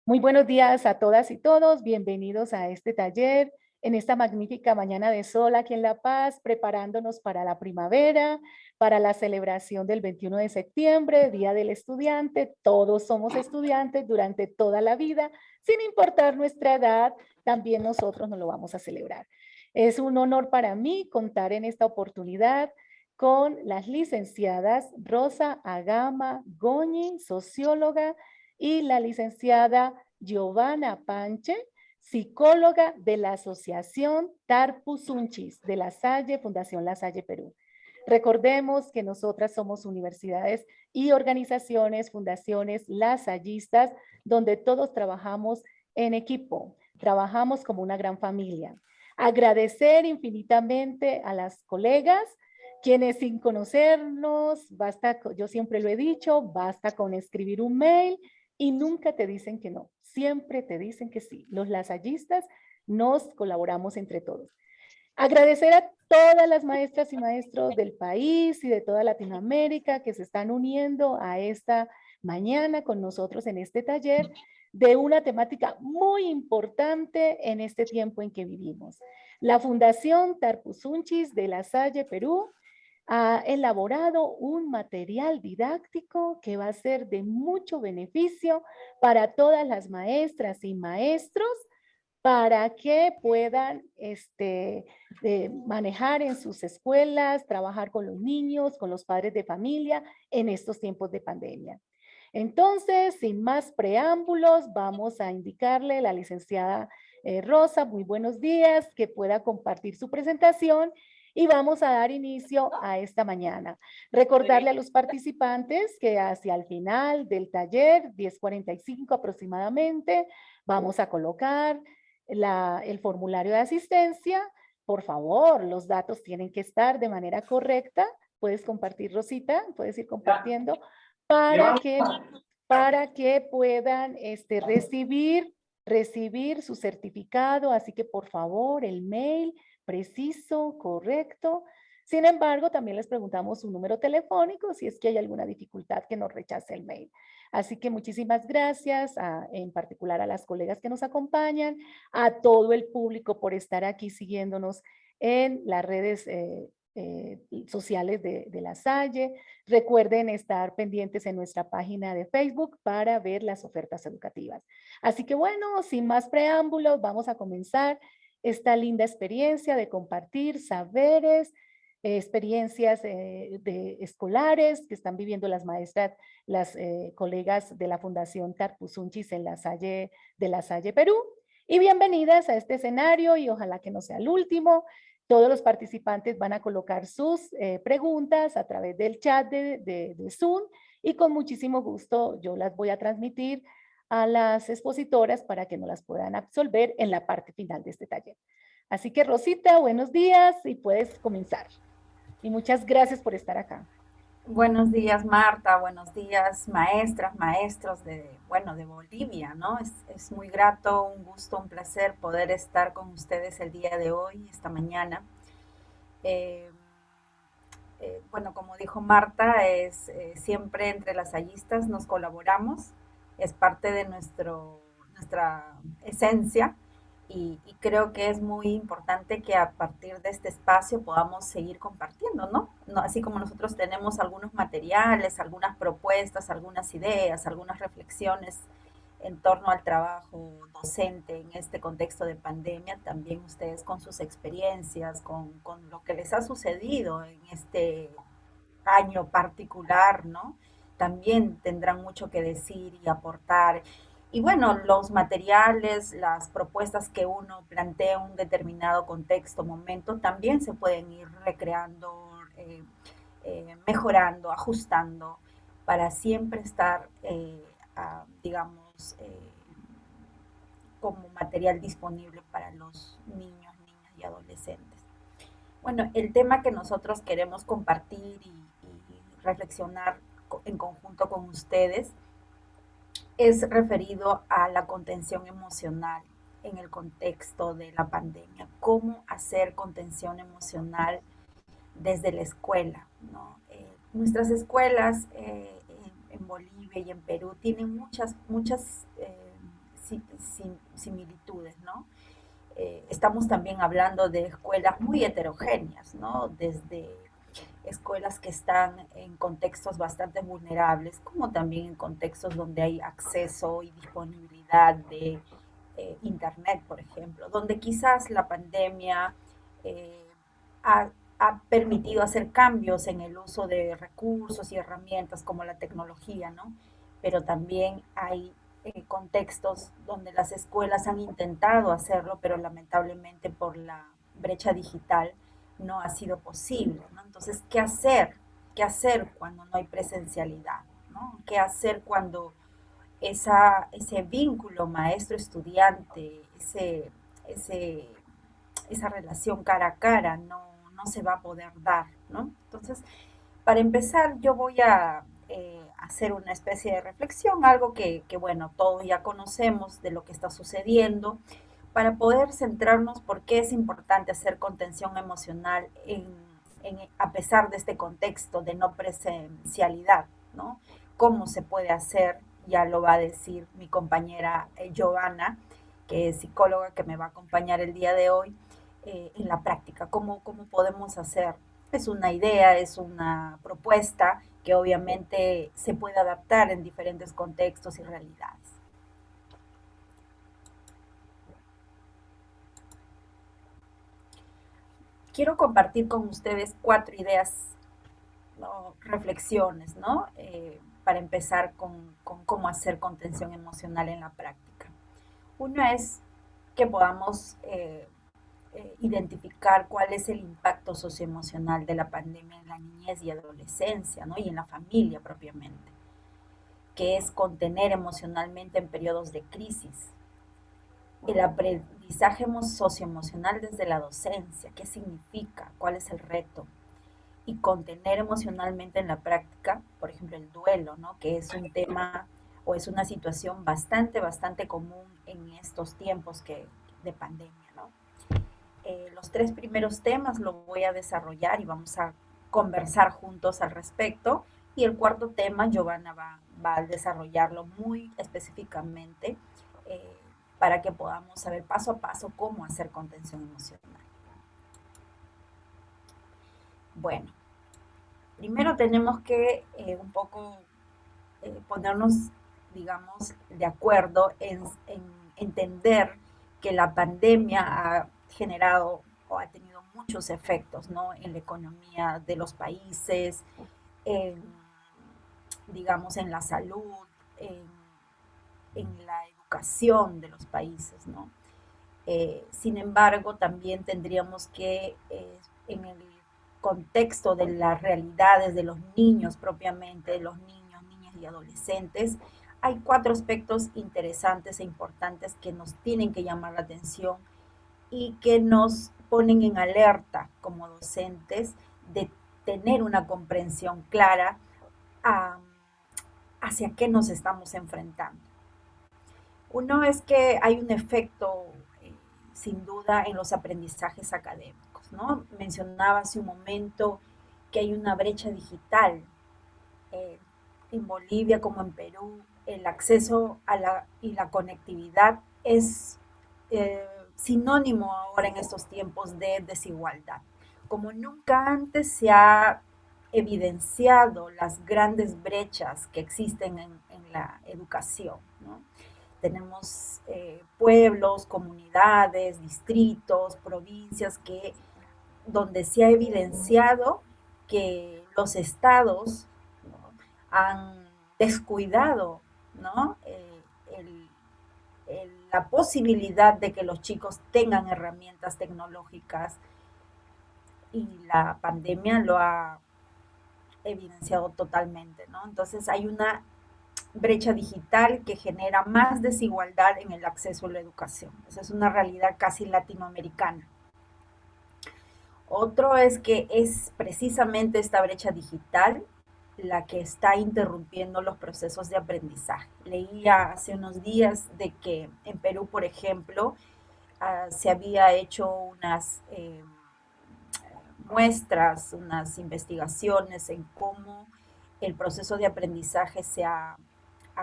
Muy buenos días a todas y todos, bienvenidos a este taller en esta magnífica mañana de sol aquí en La Paz, preparándonos para la primavera, para la celebración del 21 de septiembre, Día del Estudiante. Todos somos estudiantes durante toda la vida, sin importar nuestra edad, también nosotros nos lo vamos a celebrar. Es un honor para mí contar en esta oportunidad con las licenciadas Rosa Agama Goñi, socióloga, y la licenciada Giovanna Panche, psicóloga de la Asociación Tarpu Sunchis de La Salle, Fundación La Salle Perú. Recordemos que nosotras somos universidades y organizaciones, fundaciones lasallistas, donde todos trabajamos en equipo, trabajamos como una gran familia. Agradecer infinitamente a las colegas, quienes sin conocernos, basta, yo siempre lo he dicho, basta con escribir un mail y nunca te dicen que no, siempre te dicen que sí. Los lasallistas nos colaboramos entre todos. Agradecer a todas las maestras y maestros del país y de toda Latinoamérica que se están uniendo a esta mañana con nosotros en este taller de una temática muy importante en este tiempo en que vivimos. La Fundación Tarpu Sunchis de La Salle, Perú, ha elaborado un material didáctico que va a ser de mucho beneficio para todas las maestras y maestros para que puedan manejar en sus escuelas, trabajar con los niños, con los padres de familia en estos tiempos de pandemia. Entonces, sin más preámbulos, vamos a indicarle a la licenciada Rosa, muy buenos días, que pueda compartir su presentación y vamos a dar inicio a esta mañana. Recordarle a los participantes que hacia el final del taller, 10:45 aproximadamente, vamos a colocar el formulario de asistencia. Por favor, los datos tienen que estar de manera correcta. Puedes compartir, Rosita, puedes ir compartiendo para que, para que puedan recibir su certificado. Así que, por favor, el mail preciso, correcto. Sin embargo, también les preguntamos su número telefónico si es que hay alguna dificultad que nos rechace el mail. Así que muchísimas gracias, en particular a las colegas que nos acompañan, a todo el público por estar aquí siguiéndonos en las redes sociales de La Salle. Recuerden estar pendientes en nuestra página de Facebook para ver las ofertas educativas. Así que bueno, sin más preámbulos, vamos a comenzar esta linda experiencia de compartir saberes, experiencias escolares que están viviendo las maestras, las colegas de la Fundación Tarpu Sunchis en La Salle, de La Salle, Perú. Y bienvenidas a este escenario y ojalá que no sea el último. Todos los participantes van a colocar sus preguntas a través del chat de Zoom y con muchísimo gusto yo las voy a transmitir a las expositoras para que no las puedan absolver en la parte final de este taller. Así que Rosita, buenos días y puedes comenzar. Y muchas gracias por estar acá. Buenos días, Marta. Buenos días, maestras, maestros de Bolivia, ¿no? Es muy grato, un gusto, un placer poder estar con ustedes el día de hoy, esta mañana. Eh, bueno, como dijo Marta, siempre entre las hallistas nos colaboramos, es parte de nuestra esencia y creo que es muy importante que a partir de este espacio podamos seguir compartiendo, ¿no? ¿no? Así como nosotros tenemos algunos materiales, algunas propuestas, algunas ideas, algunas reflexiones en torno al trabajo docente en este contexto de pandemia, también ustedes con sus experiencias, con lo que les ha sucedido en este año particular, ¿no? También tendrán mucho que decir y aportar. Y bueno, los materiales, las propuestas que uno plantea en un determinado contexto, momento, también se pueden ir recreando, mejorando, ajustando, para siempre estar, digamos, como material disponible para los niños, niñas y adolescentes. Bueno, el tema que nosotros queremos compartir y reflexionar en conjunto con ustedes es referido a la contención emocional en el contexto de la pandemia. ¿Cómo hacer contención emocional desde la escuela? ¿No? Nuestras escuelas en Bolivia y en Perú tienen muchas similitudes, ¿no? Estamos también hablando de escuelas muy heterogéneas, ¿no? Desde escuelas que están en contextos bastante vulnerables, como también en contextos donde hay acceso y disponibilidad de Internet, por ejemplo, donde quizás la pandemia eh, ha, ha, permitido hacer cambios en el uso de recursos y herramientas como la tecnología, ¿no? Pero también hay contextos donde las escuelas han intentado hacerlo, pero lamentablemente por la brecha digital no ha sido posible, ¿no? Entonces, ¿qué hacer? ¿Qué hacer cuando no hay presencialidad? ¿No? ¿Qué hacer cuando ese vínculo maestro-estudiante, ese, esa relación cara a cara no se va a poder dar, ¿no? Entonces, para empezar, yo voy a hacer una especie de reflexión, algo bueno, todos ya conocemos de lo que está sucediendo, para poder centrarnos por qué es importante hacer contención emocional a pesar de este contexto de no presencialidad, ¿no? ¿Cómo se puede hacer? Ya lo va a decir mi compañera Giovanna, que es psicóloga que me va a acompañar el día de hoy, en la práctica. ¿Cómo podemos hacer? Es una idea, es una propuesta que obviamente se puede adaptar en diferentes contextos y realidades. Quiero compartir con ustedes 4 ideas, ¿no? Reflexiones, ¿no? Para empezar con cómo hacer contención emocional en la práctica. Una es que podamos identificar cuál es el impacto socioemocional de la pandemia en la niñez y adolescencia, ¿no? Y en la familia propiamente, que es contener emocionalmente en periodos de crisis. El aprendizaje socioemocional desde la docencia, qué significa, cuál es el reto, y contener emocionalmente en la práctica, por ejemplo, el duelo, ¿no? Que es un tema o es una situación bastante común en estos tiempos de pandemia, ¿no? Los 3 primeros temas lo voy a desarrollar y vamos a conversar juntos al respecto. Y el cuarto tema, Giovanna va a desarrollarlo muy específicamente eh, para que podamos saber paso a paso cómo hacer contención emocional. Bueno, primero tenemos que un poco ponernos, digamos, de acuerdo en entender que la pandemia ha generado o ha tenido muchos efectos, ¿no? En la economía de los países, en, digamos, en la salud, en, en la educación de los países, ¿no? Sin embargo, también tendríamos que, en el contexto de las realidades de los niños propiamente, de los niños, niñas y adolescentes, hay 4 aspectos interesantes e importantes que nos tienen que llamar la atención y que nos ponen en alerta como docentes de tener una comprensión clara a, hacia qué nos estamos enfrentando. Uno es que hay un efecto, sin duda, en los aprendizajes académicos, ¿no? Mencionaba hace un momento que hay una brecha digital eh, en Bolivia como en Perú. El acceso y la conectividad es sinónimo ahora en estos tiempos de desigualdad. Como nunca antes se ha evidenciado las grandes brechas que existen en la educación, ¿no? Tenemos pueblos, comunidades, distritos, provincias donde se ha evidenciado que los estados, ¿no? Han descuidado, ¿no? La posibilidad de que los chicos tengan herramientas tecnológicas, y la pandemia lo ha evidenciado totalmente, ¿no? Entonces hay una brecha digital que genera más desigualdad en el acceso a la educación. Esa es una realidad casi latinoamericana. Otro es que es precisamente esta brecha digital la que está interrumpiendo los procesos de aprendizaje. Leía hace unos días de que en Perú, por ejemplo, se había hecho unas muestras, unas investigaciones en cómo el proceso de aprendizaje ha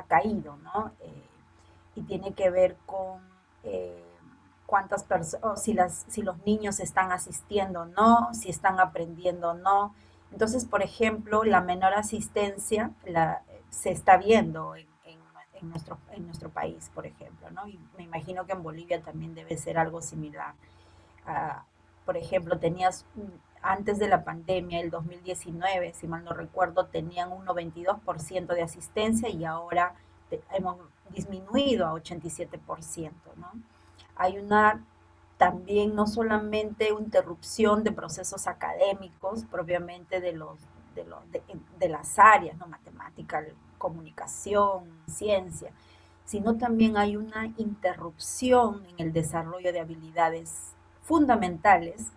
caído, ¿no? y tiene que ver con eh, cuántas personas, si los niños están asistiendo o no, si están aprendiendo o no. Entonces, por ejemplo, la menor asistencia se está viendo en nuestro país, por ejemplo, ¿no? Y me imagino que en Bolivia también debe ser algo similar. Ah, por ejemplo, antes de la pandemia, el 2019, si mal no recuerdo, tenían un 92% de asistencia y ahora hemos disminuido a 87%, ¿no? Hay una también no solamente interrupción de procesos académicos propiamente de las áreas, ¿no? Matemática, comunicación, ciencia, sino también hay una interrupción en el desarrollo de habilidades fundamentales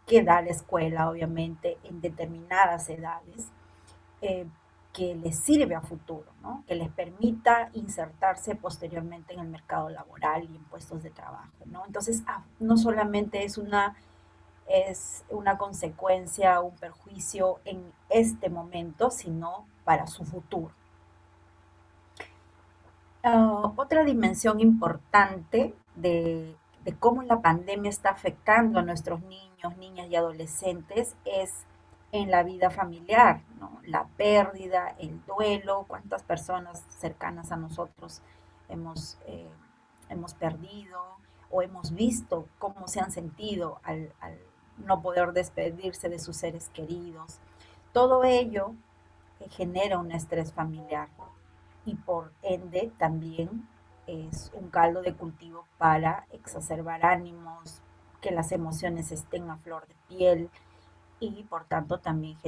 que da la escuela, obviamente, en determinadas edades, eh, que les sirve a futuro, ¿no? Que les permita insertarse posteriormente en el mercado laboral y en puestos de trabajo, ¿no? Entonces, no solamente es una consecuencia, un perjuicio en este momento, sino para su futuro. Otra dimensión importante de cómo la pandemia está afectando a nuestros niños, niñas y adolescentes es en la vida familiar, ¿no? La pérdida, el duelo, cuántas personas cercanas a nosotros hemos, eh, hemos perdido o hemos visto cómo se han sentido al no poder despedirse de sus seres queridos. Todo ello genera un estrés familiar y por ende también es un caldo de cultivo para exacerbar ánimos, que las emociones estén a flor de piel y por tanto también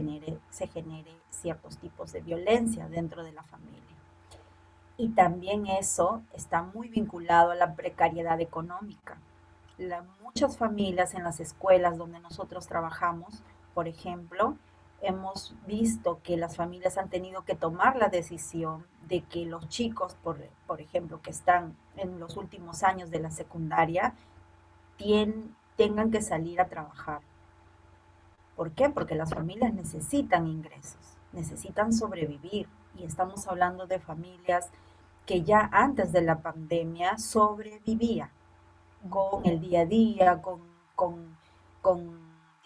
se genere ciertos tipos de violencia dentro de la familia. Y también eso está muy vinculado a la precariedad económica. Muchas familias en las escuelas donde nosotros trabajamos, por ejemplo, hemos visto que las familias han tenido que tomar la decisión de que los chicos, por ejemplo, que están en los últimos años de la secundaria, tengan que salir a trabajar. ¿Por qué? Porque las familias necesitan ingresos, necesitan sobrevivir. Y estamos hablando de familias que ya antes de la pandemia sobrevivían con el día a día, con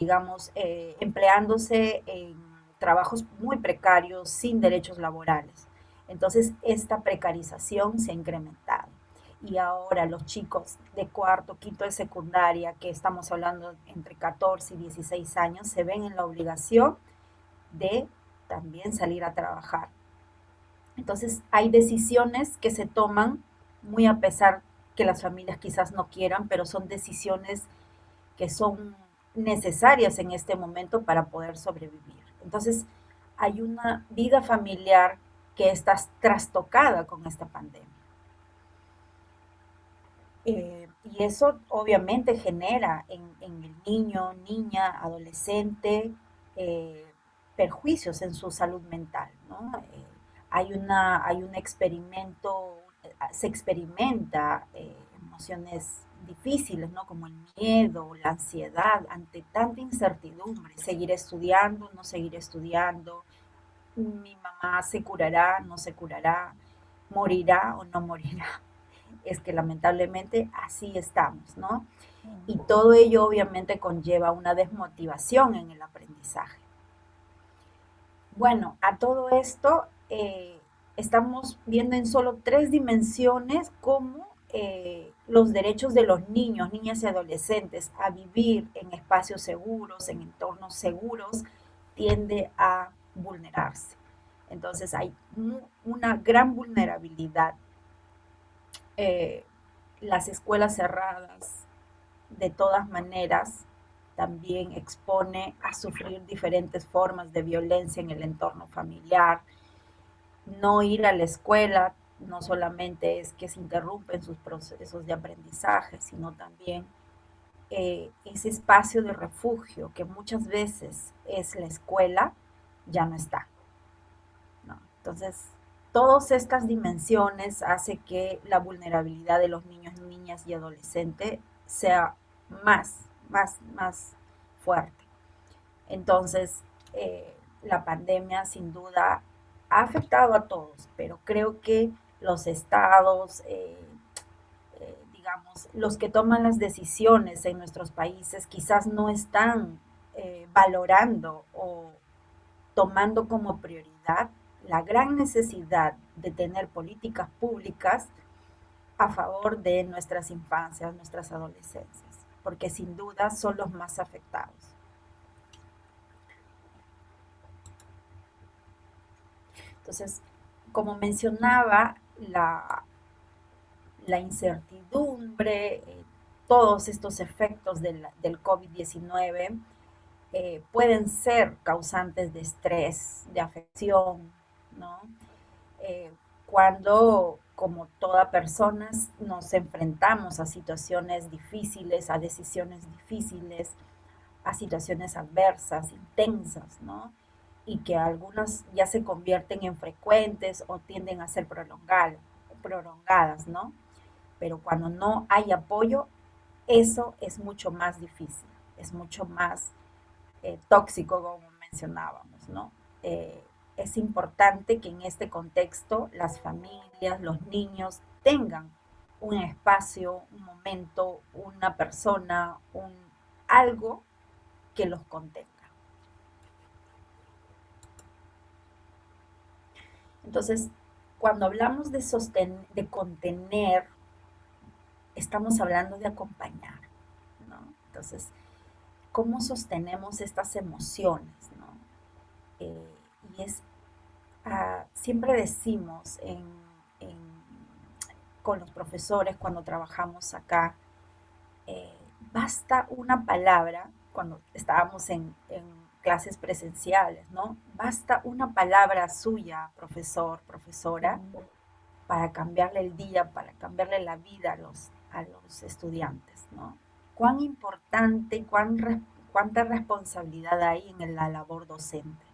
digamos, empleándose en trabajos muy precarios, sin derechos laborales. Entonces, esta precarización se ha incrementado. Y ahora los chicos de cuarto, quinto de secundaria, que estamos hablando entre 14 y 16 años, se ven en la obligación de también salir a trabajar. Entonces, hay decisiones que se toman muy a pesar que las familias quizás no quieran, pero son decisiones que son necesarias en este momento para poder sobrevivir. Entonces, hay una vida familiar que está trastocada con esta pandemia. Y eso obviamente genera en el niño, niña, adolescente, eh, perjuicios en su salud mental, ¿no? Hay un experimento, se experimenta emociones difíciles, ¿no? Como el miedo, la ansiedad ante tanta incertidumbre, seguir estudiando, no seguir estudiando, mi mamá se curará, no se curará, morirá o no morirá. Es que lamentablemente así estamos, ¿no? Y todo ello obviamente conlleva una desmotivación en el aprendizaje. Bueno, a todo esto estamos viendo en solo tres dimensiones cómo los derechos de los niños, niñas y adolescentes a vivir en espacios seguros, en entornos seguros, tiende a vulnerarse. Entonces hay una gran vulnerabilidad. Eh, las escuelas cerradas, de todas maneras, también expone a sufrir diferentes formas de violencia en el entorno familiar. No ir a la escuela no solamente es que se interrumpen sus procesos de aprendizaje, sino también ese espacio de refugio que muchas veces es la escuela, ya no está, ¿no? Entonces, todas estas dimensiones hace que la vulnerabilidad de los niños, niñas y adolescentes sea más fuerte. Entonces, la pandemia sin duda ha afectado a todos, pero creo que los estados, digamos, los que toman las decisiones en nuestros países quizás no están valorando o tomando como prioridad la gran necesidad de tener políticas públicas a favor de nuestras infancias, nuestras adolescencias, porque sin duda son los más afectados. Entonces, como mencionaba, la incertidumbre, todos estos efectos del COVID-19 pueden ser causantes de estrés, de afección, ¿no? Eh, cuando, como toda persona, nos enfrentamos a situaciones difíciles, a decisiones difíciles, a situaciones adversas, intensas, ¿no? Y que algunas ya se convierten en frecuentes o tienden a ser prolongadas, ¿no? Pero cuando no hay apoyo, eso es mucho más difícil, es mucho más tóxico, como mencionábamos, ¿no? Es importante que en este contexto las familias, los niños tengan un espacio, un momento, una persona, algo que los contenga. Entonces, cuando hablamos de contener, estamos hablando de acompañar, ¿no? Entonces, ¿cómo sostenemos estas emociones, ¿no? Eh, y es, siempre decimos en, con los profesores cuando trabajamos acá, eh, basta una palabra, cuando estábamos en clases presenciales, ¿no? Basta una palabra suya, profesor, profesora, para cambiarle el día, para cambiarle la vida a los estudiantes, ¿no? Cuán importante, cuánta responsabilidad hay en la labor docente,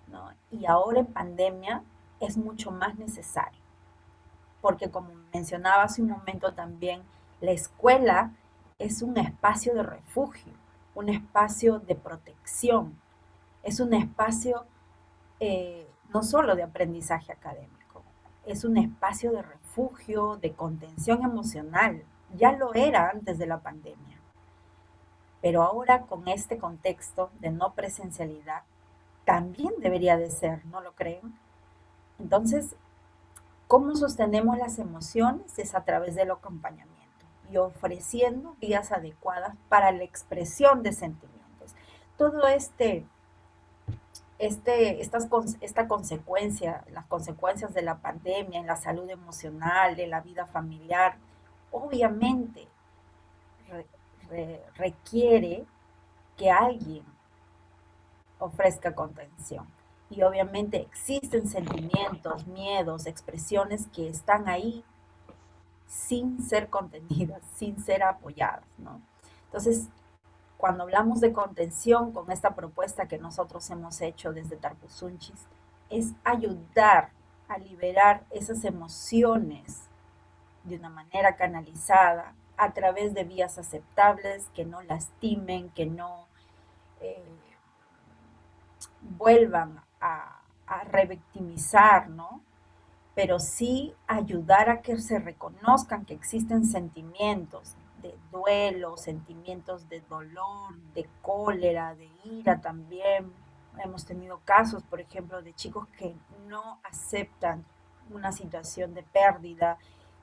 ¿no? Y ahora en pandemia es mucho más necesario, porque como mencionaba hace un momento también, la escuela es un espacio de refugio, un espacio de protección, es un espacio no solo de aprendizaje académico, es un espacio de refugio, de contención emocional. Ya lo era antes de la pandemia, pero ahora con este contexto de no presencialidad, también debería de ser, ¿no lo creen? Entonces, ¿cómo sostenemos las emociones? Es a través del acompañamiento y ofreciendo vías adecuadas para la expresión de sentimientos. Todo esta consecuencia, las consecuencias de la pandemia en la salud emocional, en la vida familiar, obviamente requiere que alguien ofrezca contención. Y obviamente existen sentimientos, miedos, expresiones que están ahí sin ser contenidas, sin ser apoyadas, ¿no? Entonces, cuando hablamos de contención con esta propuesta que nosotros hemos hecho desde Tarpusunchis, es ayudar a liberar esas emociones de una manera canalizada a través de vías aceptables que no lastimen, que no eh, vuelvan a revictimizar, ¿no? Pero sí ayudar a que se reconozcan que existen sentimientos de duelo, sentimientos de dolor, de cólera, de ira también. Hemos tenido casos, por ejemplo, de chicos que no aceptan una situación de pérdida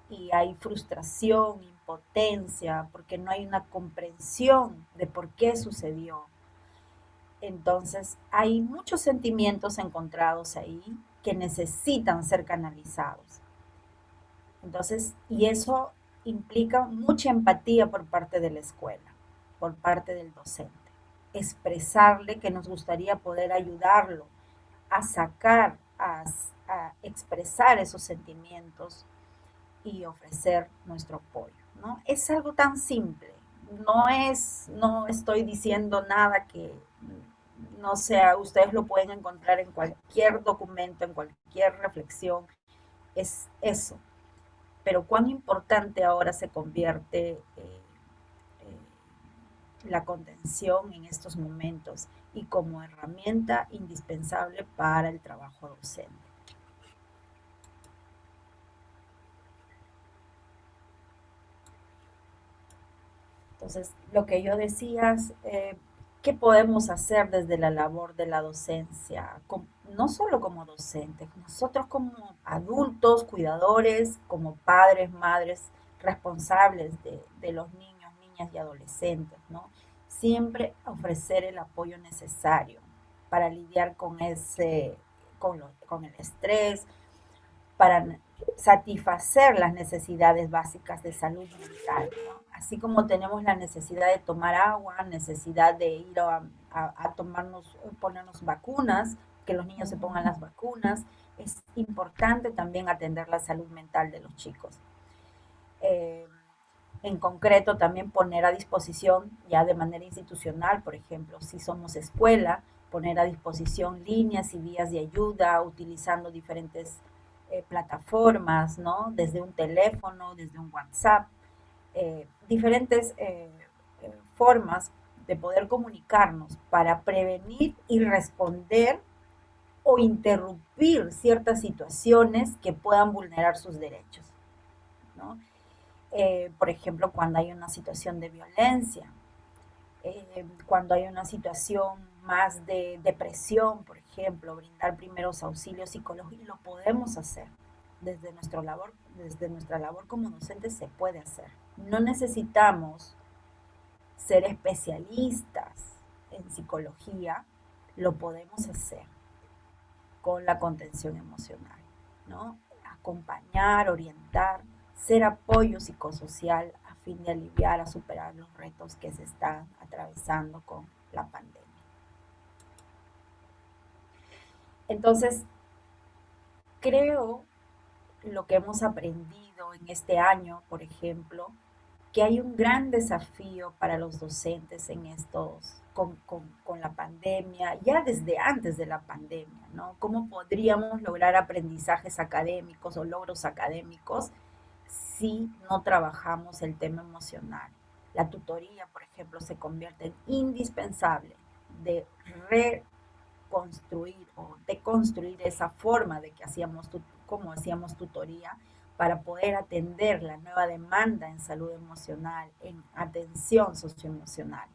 y hay frustración, impotencia, porque no hay una comprensión de por qué sucedió. Entonces, hay muchos sentimientos encontrados ahí que necesitan ser canalizados. Entonces, y eso implica mucha empatía por parte de la escuela, por parte del docente. Expresarle que nos gustaría poder ayudarlo a sacar, a expresar esos sentimientos y ofrecer nuestro apoyo, ¿no? Es algo tan simple. No estoy diciendo nada que no sea, ustedes lo pueden encontrar en cualquier documento, en cualquier reflexión. Es eso, pero cuán importante ahora se convierte la contención en estos momentos y como herramienta indispensable para el trabajo docente. Entonces, lo que yo decía es, ¿qué podemos hacer desde la labor de la docencia? No solo como docentes, nosotros como adultos, cuidadores, como padres, madres responsables de los niños, niñas y adolescentes, ¿no? Siempre ofrecer el apoyo necesario para lidiar con con el estrés, para satisfacer las necesidades básicas de salud mental, ¿no? Así como tenemos la necesidad de tomar agua, necesidad de ir a tomarnos, ponernos vacunas, que los niños se pongan Ujú. las vacunas, es importante también atender la salud mental de los chicos. Eh, en concreto, también poner a disposición, ya de manera institucional, por ejemplo, si somos escuela, poner a disposición líneas y vías de ayuda utilizando diferentes plataformas, ¿no? Desde un teléfono, desde un WhatsApp, diferentes formas de poder comunicarnos para prevenir y responder o interrumpir ciertas situaciones que puedan vulnerar sus derechos, ¿no? Por ejemplo, cuando hay una situación de violencia, cuando hay una situación más de depresión, por ejemplo, brindar primeros auxilios psicológicos, lo podemos hacer. Desde nuestra labor como docentes se puede hacer. No necesitamos ser especialistas en psicología, lo podemos hacer con la contención emocional, ¿no? Acompañar, orientar, ser apoyo psicosocial a fin de aliviar, a superar los retos que se están atravesando con la pandemia. Entonces, creo lo que hemos aprendido en este año, por ejemplo, que hay un gran desafío para los docentes en con la pandemia, ya desde antes de la pandemia, ¿no? ¿Cómo podríamos lograr aprendizajes académicos o logros académicos si no trabajamos el tema emocional? La tutoría, por ejemplo, se convierte en indispensable de reconstruir o deconstruir esa forma de que como hacíamos tutoría para poder atender la nueva demanda en salud emocional, en atención socioemocional.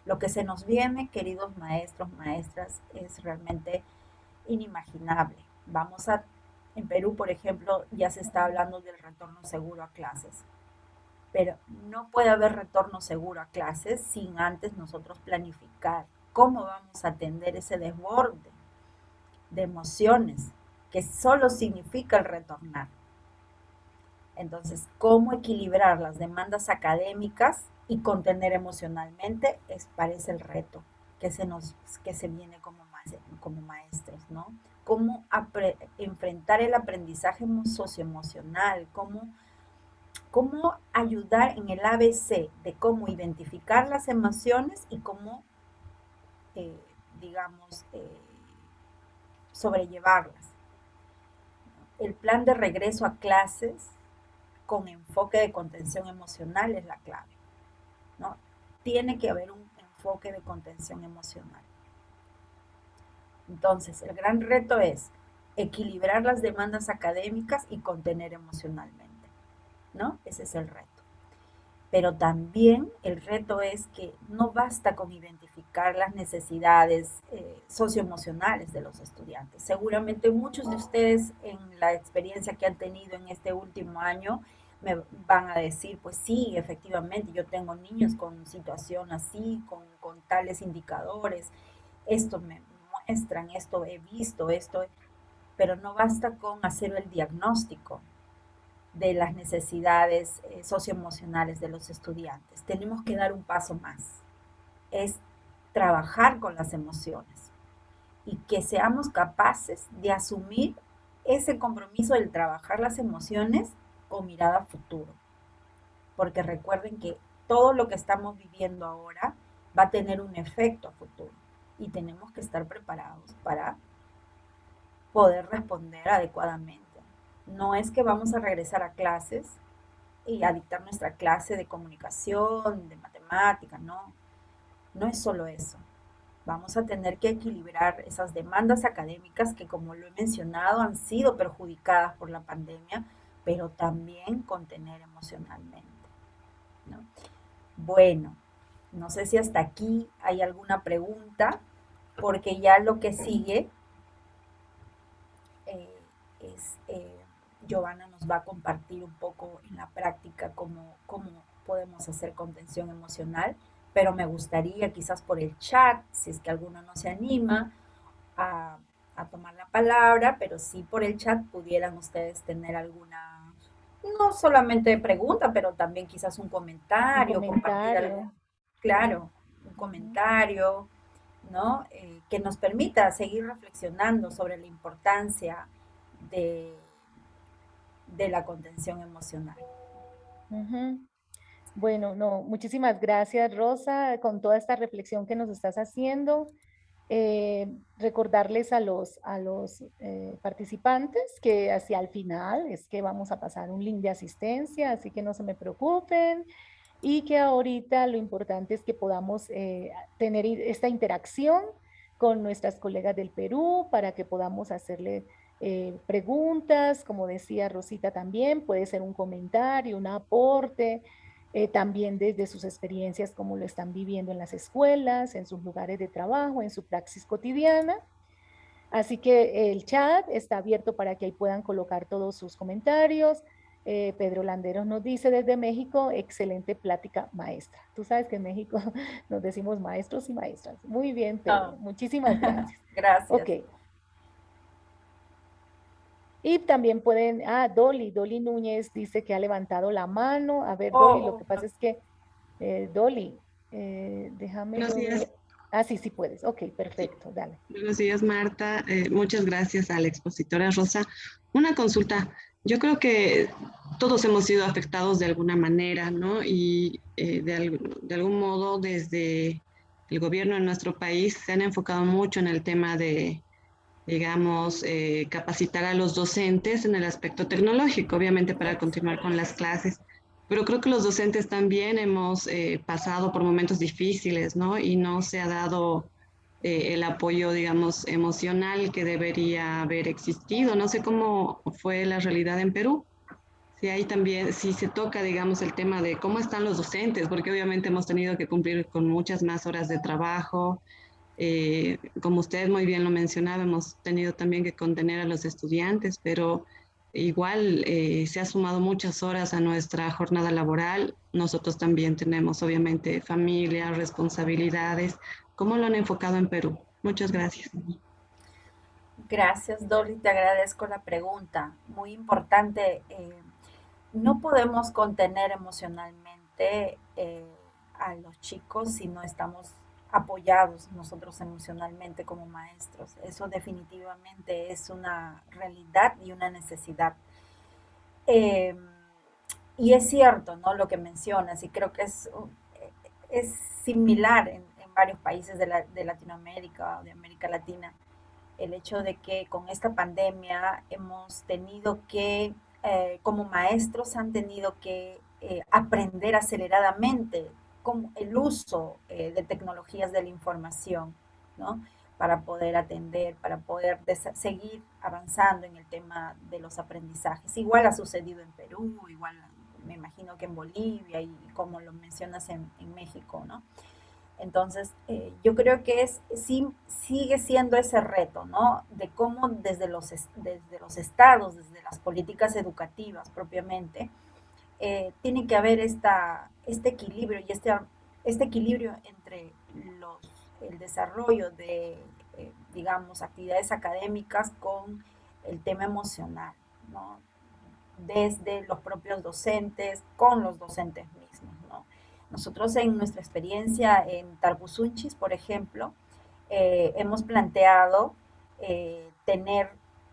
Lo que se nos viene, queridos maestros, maestras, es realmente inimaginable. En Perú, por ejemplo, ya se está hablando del retorno seguro a clases, pero no puede haber retorno seguro a clases sin antes nosotros planificar cómo vamos a atender ese desborde de emociones que solo significa el retornar. Entonces, cómo equilibrar las demandas académicas y contener emocionalmente parece el reto que se viene como maestros, ¿no? Cómo enfrentar el aprendizaje socioemocional, cómo ayudar en el ABC de cómo identificar las emociones y cómo, eh, digamos, sobrellevarlas. El plan de regreso a clases con enfoque de contención emocional es la clave, ¿no? Tiene que haber un enfoque de contención emocional. Entonces, el gran reto es equilibrar las demandas académicas y contener emocionalmente, ¿no? Ese es el reto. Pero también el reto es que no basta con identificar las necesidades socioemocionales de los estudiantes. Seguramente muchos de ustedes en la experiencia que han tenido en este último año me van a decir, pues sí, efectivamente, yo tengo niños con situación así, con tales indicadores, esto me muestran, esto he visto, pero no basta con hacer el diagnóstico de las necesidades socioemocionales de los estudiantes. Tenemos que dar un paso más. Es trabajar con las emociones y que seamos capaces de asumir ese compromiso del trabajar las emociones con mirada a futuro. Porque recuerden que todo lo que estamos viviendo ahora va a tener un efecto a futuro y tenemos que estar preparados para poder responder adecuadamente. No es que vamos a regresar a clases y a dictar nuestra clase de comunicación, de matemática, no, no es solo eso. Vamos a tener que equilibrar esas demandas académicas que, como lo he mencionado, han sido perjudicadas por la pandemia, pero también contener emocionalmente, ¿no? Bueno, No sé si hasta aquí hay alguna pregunta, porque ya lo que sigue eh, es, Giovanna nos va a compartir un poco en la práctica cómo podemos hacer contención emocional, pero me gustaría quizás por el chat, si es que alguno no se anima a, a tomar la palabra, pero sí por el chat pudieran ustedes tener alguna, no solamente pregunta, pero también quizás un Un comentario, compartir algún, comentario. claro, un Ujú, comentario, ¿no? Que nos permita seguir reflexionando sobre la importancia de, de la contención emocional. ujú. Bueno, no, muchísimas gracias, Rosa, con toda esta reflexión que nos estás haciendo. Recordarles a los participantes que hacia el final es que vamos a pasar un link de asistencia, así que no se me preocupen y que ahorita lo importante es que podamos tener esta interacción con nuestras colegas del Perú para que podamos hacerle preguntas, como decía Rosita también, puede ser un comentario, un aporte, también desde sus experiencias, cómo lo están viviendo en las escuelas, en sus lugares de trabajo, en su praxis cotidiana. Así que el chat está abierto para que ahí puedan colocar todos sus comentarios. Pedro Landeros nos dice desde México, excelente plática maestra. Tú sabes que en México nos decimos maestros y maestras. Muy bien, Oh, Pedro. Muchísimas gracias. Ok. gracias. Y también pueden, Dolly Núñez dice que ha levantado la mano. A ver, Dolly, lo Oh, que pasa es que, Dolly, déjame Buenos yo días. ver. Ah, sí, sí puedes. Ok, Sí. perfecto, dale. Buenos días, Marta. Muchas gracias a la expositora Rosa. Una consulta. Yo creo que todos hemos sido afectados de alguna manera, ¿no? Y de algún modo, desde el gobierno de nuestro país se han enfocado mucho en el tema de, digamos, capacitar a los docentes en el aspecto tecnológico, obviamente para continuar con las clases. Pero creo que los docentes también hemos pasado por momentos difíciles, ¿no? Y no se ha dado el apoyo, digamos, emocional que debería haber existido. No sé cómo fue la realidad en Perú. Si hay también, si se toca, digamos, el tema de cómo están los docentes, porque obviamente hemos tenido que cumplir con muchas más horas de trabajo. Como usted muy bien lo mencionaba, hemos tenido también que contener a los estudiantes, pero igual se ha sumado muchas horas a nuestra jornada laboral. Nosotros también tenemos, obviamente, familia, responsabilidades. ¿Cómo lo han enfocado en Perú? Muchas gracias. gracias, Dolly, te agradezco la pregunta. Muy importante. No podemos contener emocionalmente a los chicos si no estamos apoyados nosotros emocionalmente como maestros. Eso definitivamente es una realidad y una necesidad. Eh, y es cierto, ¿no? Lo que mencionas, y creo que es similar en varios países de Latinoamérica o de América Latina, el hecho de que con esta pandemia hemos tenido que, como maestros, han tenido que aprender aceleradamente con el uso de tecnologías de la información, ¿no? Para poder atender, para poder seguir avanzando en el tema de los aprendizajes. Igual ha sucedido en Perú, igual me imagino que en Bolivia y como lo mencionas en México, ¿no? Entonces, yo creo que sí, sigue siendo ese reto, ¿no? De cómo desde los estados, desde las políticas educativas propiamente, tiene que haber este equilibrio y este equilibrio entre el desarrollo de, digamos, actividades académicas con el tema emocional, ¿no? Desde los propios docentes, con los docentes mismos, ¿no? Nosotros en nuestra experiencia en Tarbusunchis, por ejemplo, hemos planteado tener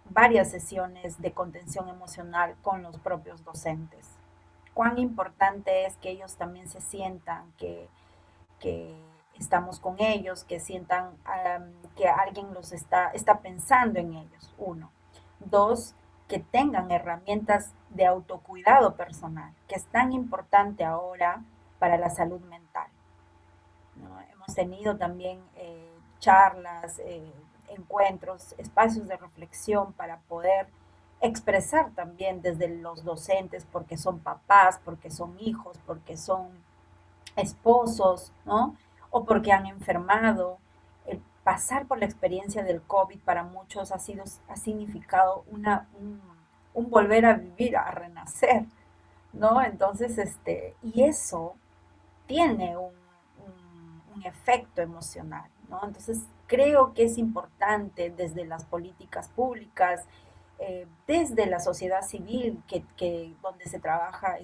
varias sesiones de contención emocional con los propios docentes. Cuán importante es que ellos también se sientan que estamos con ellos, que sientan que alguien está pensando en ellos, uno. Dos, que tengan herramientas de autocuidado personal, que es tan importante ahora para la salud mental, ¿no? Hemos tenido también charlas, encuentros, espacios de reflexión para poder expresar también desde los docentes, porque son papás, porque son hijos, porque son esposos, ¿no? O porque han enfermado. El pasar por la experiencia del COVID para muchos ha significado un volver a vivir, a renacer, ¿no? Entonces, y eso tiene un efecto emocional, ¿no? Entonces, creo que es importante desde las políticas públicas, desde la sociedad civil, donde se trabaja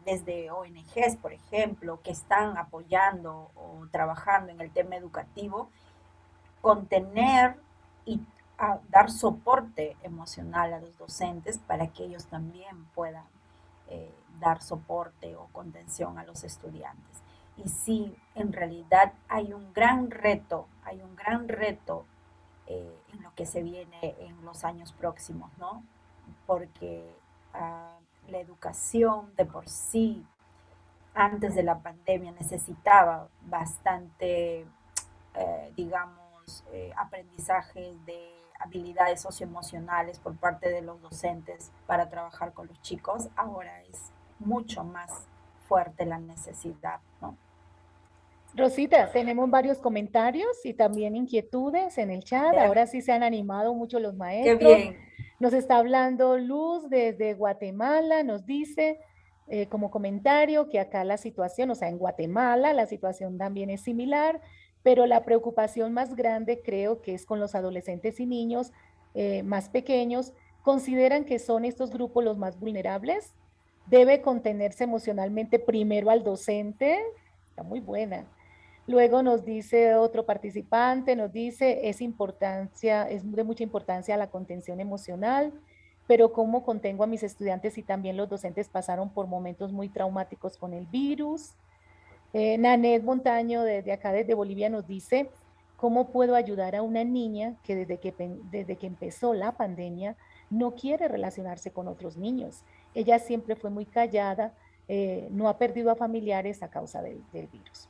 desde ONGs, por ejemplo, que están apoyando o trabajando en el tema educativo, contener y dar soporte emocional a los docentes para que ellos también puedan dar soporte o contención a los estudiantes. Y sí, en realidad hay un gran reto en lo que se viene en los años próximos, ¿no? Porque la educación de por sí, antes de la pandemia, necesitaba bastante, digamos, aprendizajes de habilidades socioemocionales por parte de los docentes para trabajar con los chicos. Ahora es mucho más fuerte la necesidad, ¿no? Rosita, tenemos varios comentarios y también inquietudes en el A chat. ver, Ahora sí se han animado mucho los qué maestros. bien. Nos está hablando Luz desde Guatemala, nos dice como comentario que acá la situación, o sea, en Guatemala la situación también es similar, pero la preocupación más grande creo que es con los adolescentes y niños más pequeños. ¿Consideran que son estos grupos los más vulnerables? ¿Debe contenerse emocionalmente primero al docente? Está muy buena. Luego nos dice otro participante, nos dice, es de mucha importancia la contención emocional, pero ¿cómo contengo a mis estudiantes si también los docentes pasaron por momentos muy traumáticos con el virus? Nanette Montaño, desde acá, desde Bolivia, nos dice, ¿cómo puedo ayudar a una niña que desde que empezó la pandemia no quiere relacionarse con otros niños? Ella siempre fue muy callada, no ha perdido a familiares a causa del virus.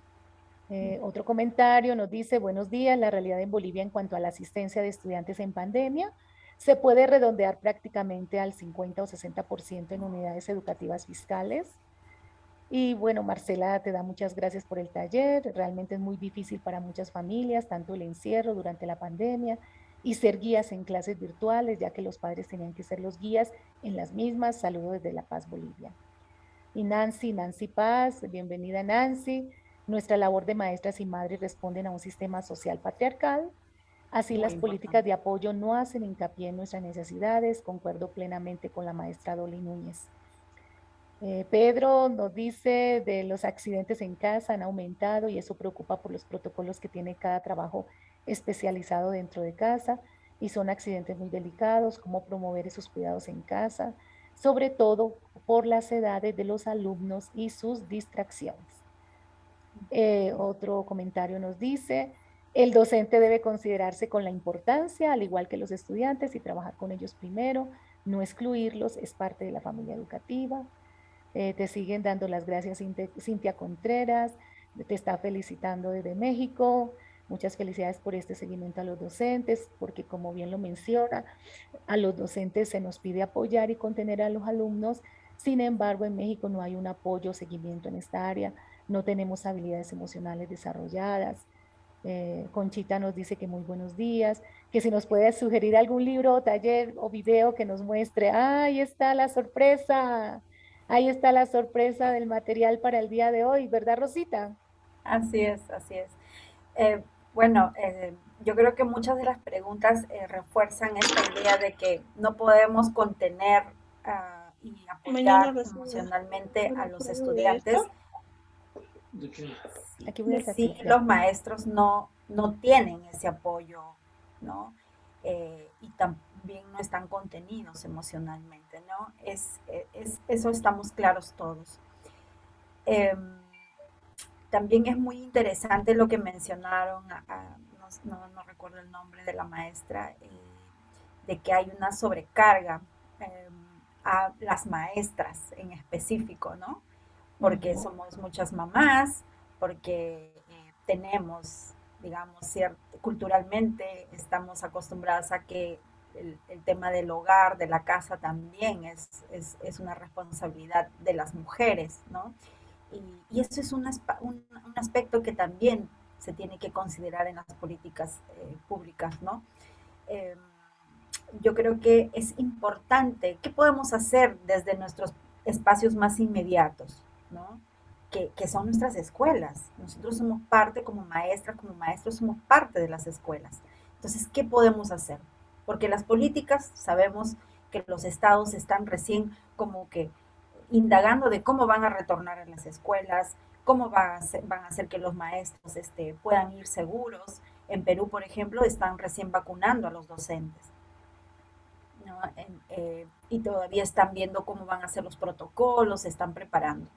Otro comentario nos dice, buenos días, la realidad en Bolivia en cuanto a la asistencia de estudiantes en pandemia se puede redondear prácticamente al 50 o 60% en unidades educativas fiscales. Y bueno, Marcela te da muchas gracias por el taller. Realmente es muy difícil para muchas familias, tanto el encierro durante la pandemia y ser guías en clases virtuales, ya que los padres tenían que ser los guías en las mismas. Saludos desde La Paz, Bolivia. Y Nancy Paz, bienvenida Nancy. Nuestra labor de maestras y madres responden a un sistema social patriarcal. Así Muy las políticas importante. de apoyo no hacen hincapié en nuestras necesidades. Concuerdo plenamente con la maestra Dolly Núñez. Pedro nos dice de los accidentes en casa han aumentado y eso preocupa por los protocolos que tiene cada trabajo especializado dentro de casa y son accidentes muy delicados, cómo promover esos cuidados en casa, sobre todo por las edades de los alumnos y sus distracciones. Otro comentario nos dice, el docente debe considerarse con la importancia, al igual que los estudiantes, y trabajar con ellos primero, no excluirlos, es parte de la familia educativa. Te siguen dando las gracias Cintia Contreras, te está felicitando desde México. Muchas felicidades por este seguimiento a los docentes, porque como bien lo menciona, a los docentes se nos pide apoyar y contener a los alumnos. Sin embargo, en México no hay un apoyo o seguimiento en esta área, no tenemos habilidades emocionales desarrolladas. Conchita nos dice que muy buenos días, que si nos puede sugerir algún libro o taller o video que nos muestre. ¡Ah, ahí está la sorpresa! Ahí está la sorpresa del material para el día de hoy, ¿verdad, Rosita? Así es, así es. Eh, bueno, yo creo que muchas de las preguntas refuerzan esta idea de que no podemos contener y Mañana apoyar recibo emocionalmente a un los correo de esto. estudiantes Aquí voy a si sacar. los maestros no tienen ese apoyo, ¿no? Y también no están contenidos emocionalmente, ¿no? Eso estamos claros todos. Em, También es muy interesante lo que mencionaron, no recuerdo el nombre de la maestra, de que hay una sobrecarga a las maestras en específico, ¿no? Porque somos muchas mamás, porque tenemos, digamos, culturalmente estamos acostumbradas a que el tema del hogar, de la casa también es una responsabilidad de las mujeres, ¿no? Y eso es un aspecto que también se tiene que considerar en las políticas públicas, ¿no? Eh, yo creo que es importante, ¿qué podemos hacer desde nuestros espacios más inmediatos, ¿no? Que son nuestras escuelas. Nosotros somos parte, como maestras, como maestros, somos parte de las escuelas. Entonces, ¿qué podemos hacer? Porque las políticas, sabemos que los estados están recién como que indagando de cómo van a retornar a las escuelas, cómo van a hacer que los maestros puedan ir seguros. En Perú, por ejemplo, están recién vacunando a los docentes, ¿no? Y todavía están viendo cómo van a ser los protocolos, se están preparando.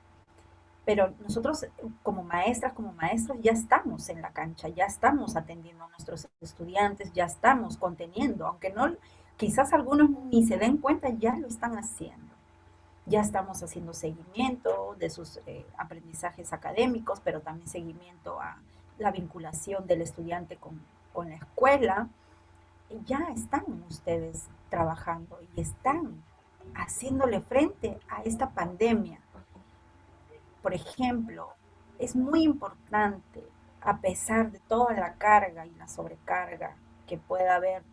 Pero nosotros como maestras, como maestros, ya estamos en la cancha, ya estamos atendiendo a nuestros estudiantes, ya estamos conteniendo, aunque no, quizás algunos ni se den cuenta, ya lo están haciendo. Ya estamos haciendo seguimiento de sus aprendizajes académicos, pero también seguimiento a la vinculación del estudiante con la escuela. Ya están ustedes trabajando y están haciéndole frente a esta pandemia. Por ejemplo, es muy importante, a pesar de toda la carga y la sobrecarga que pueda haber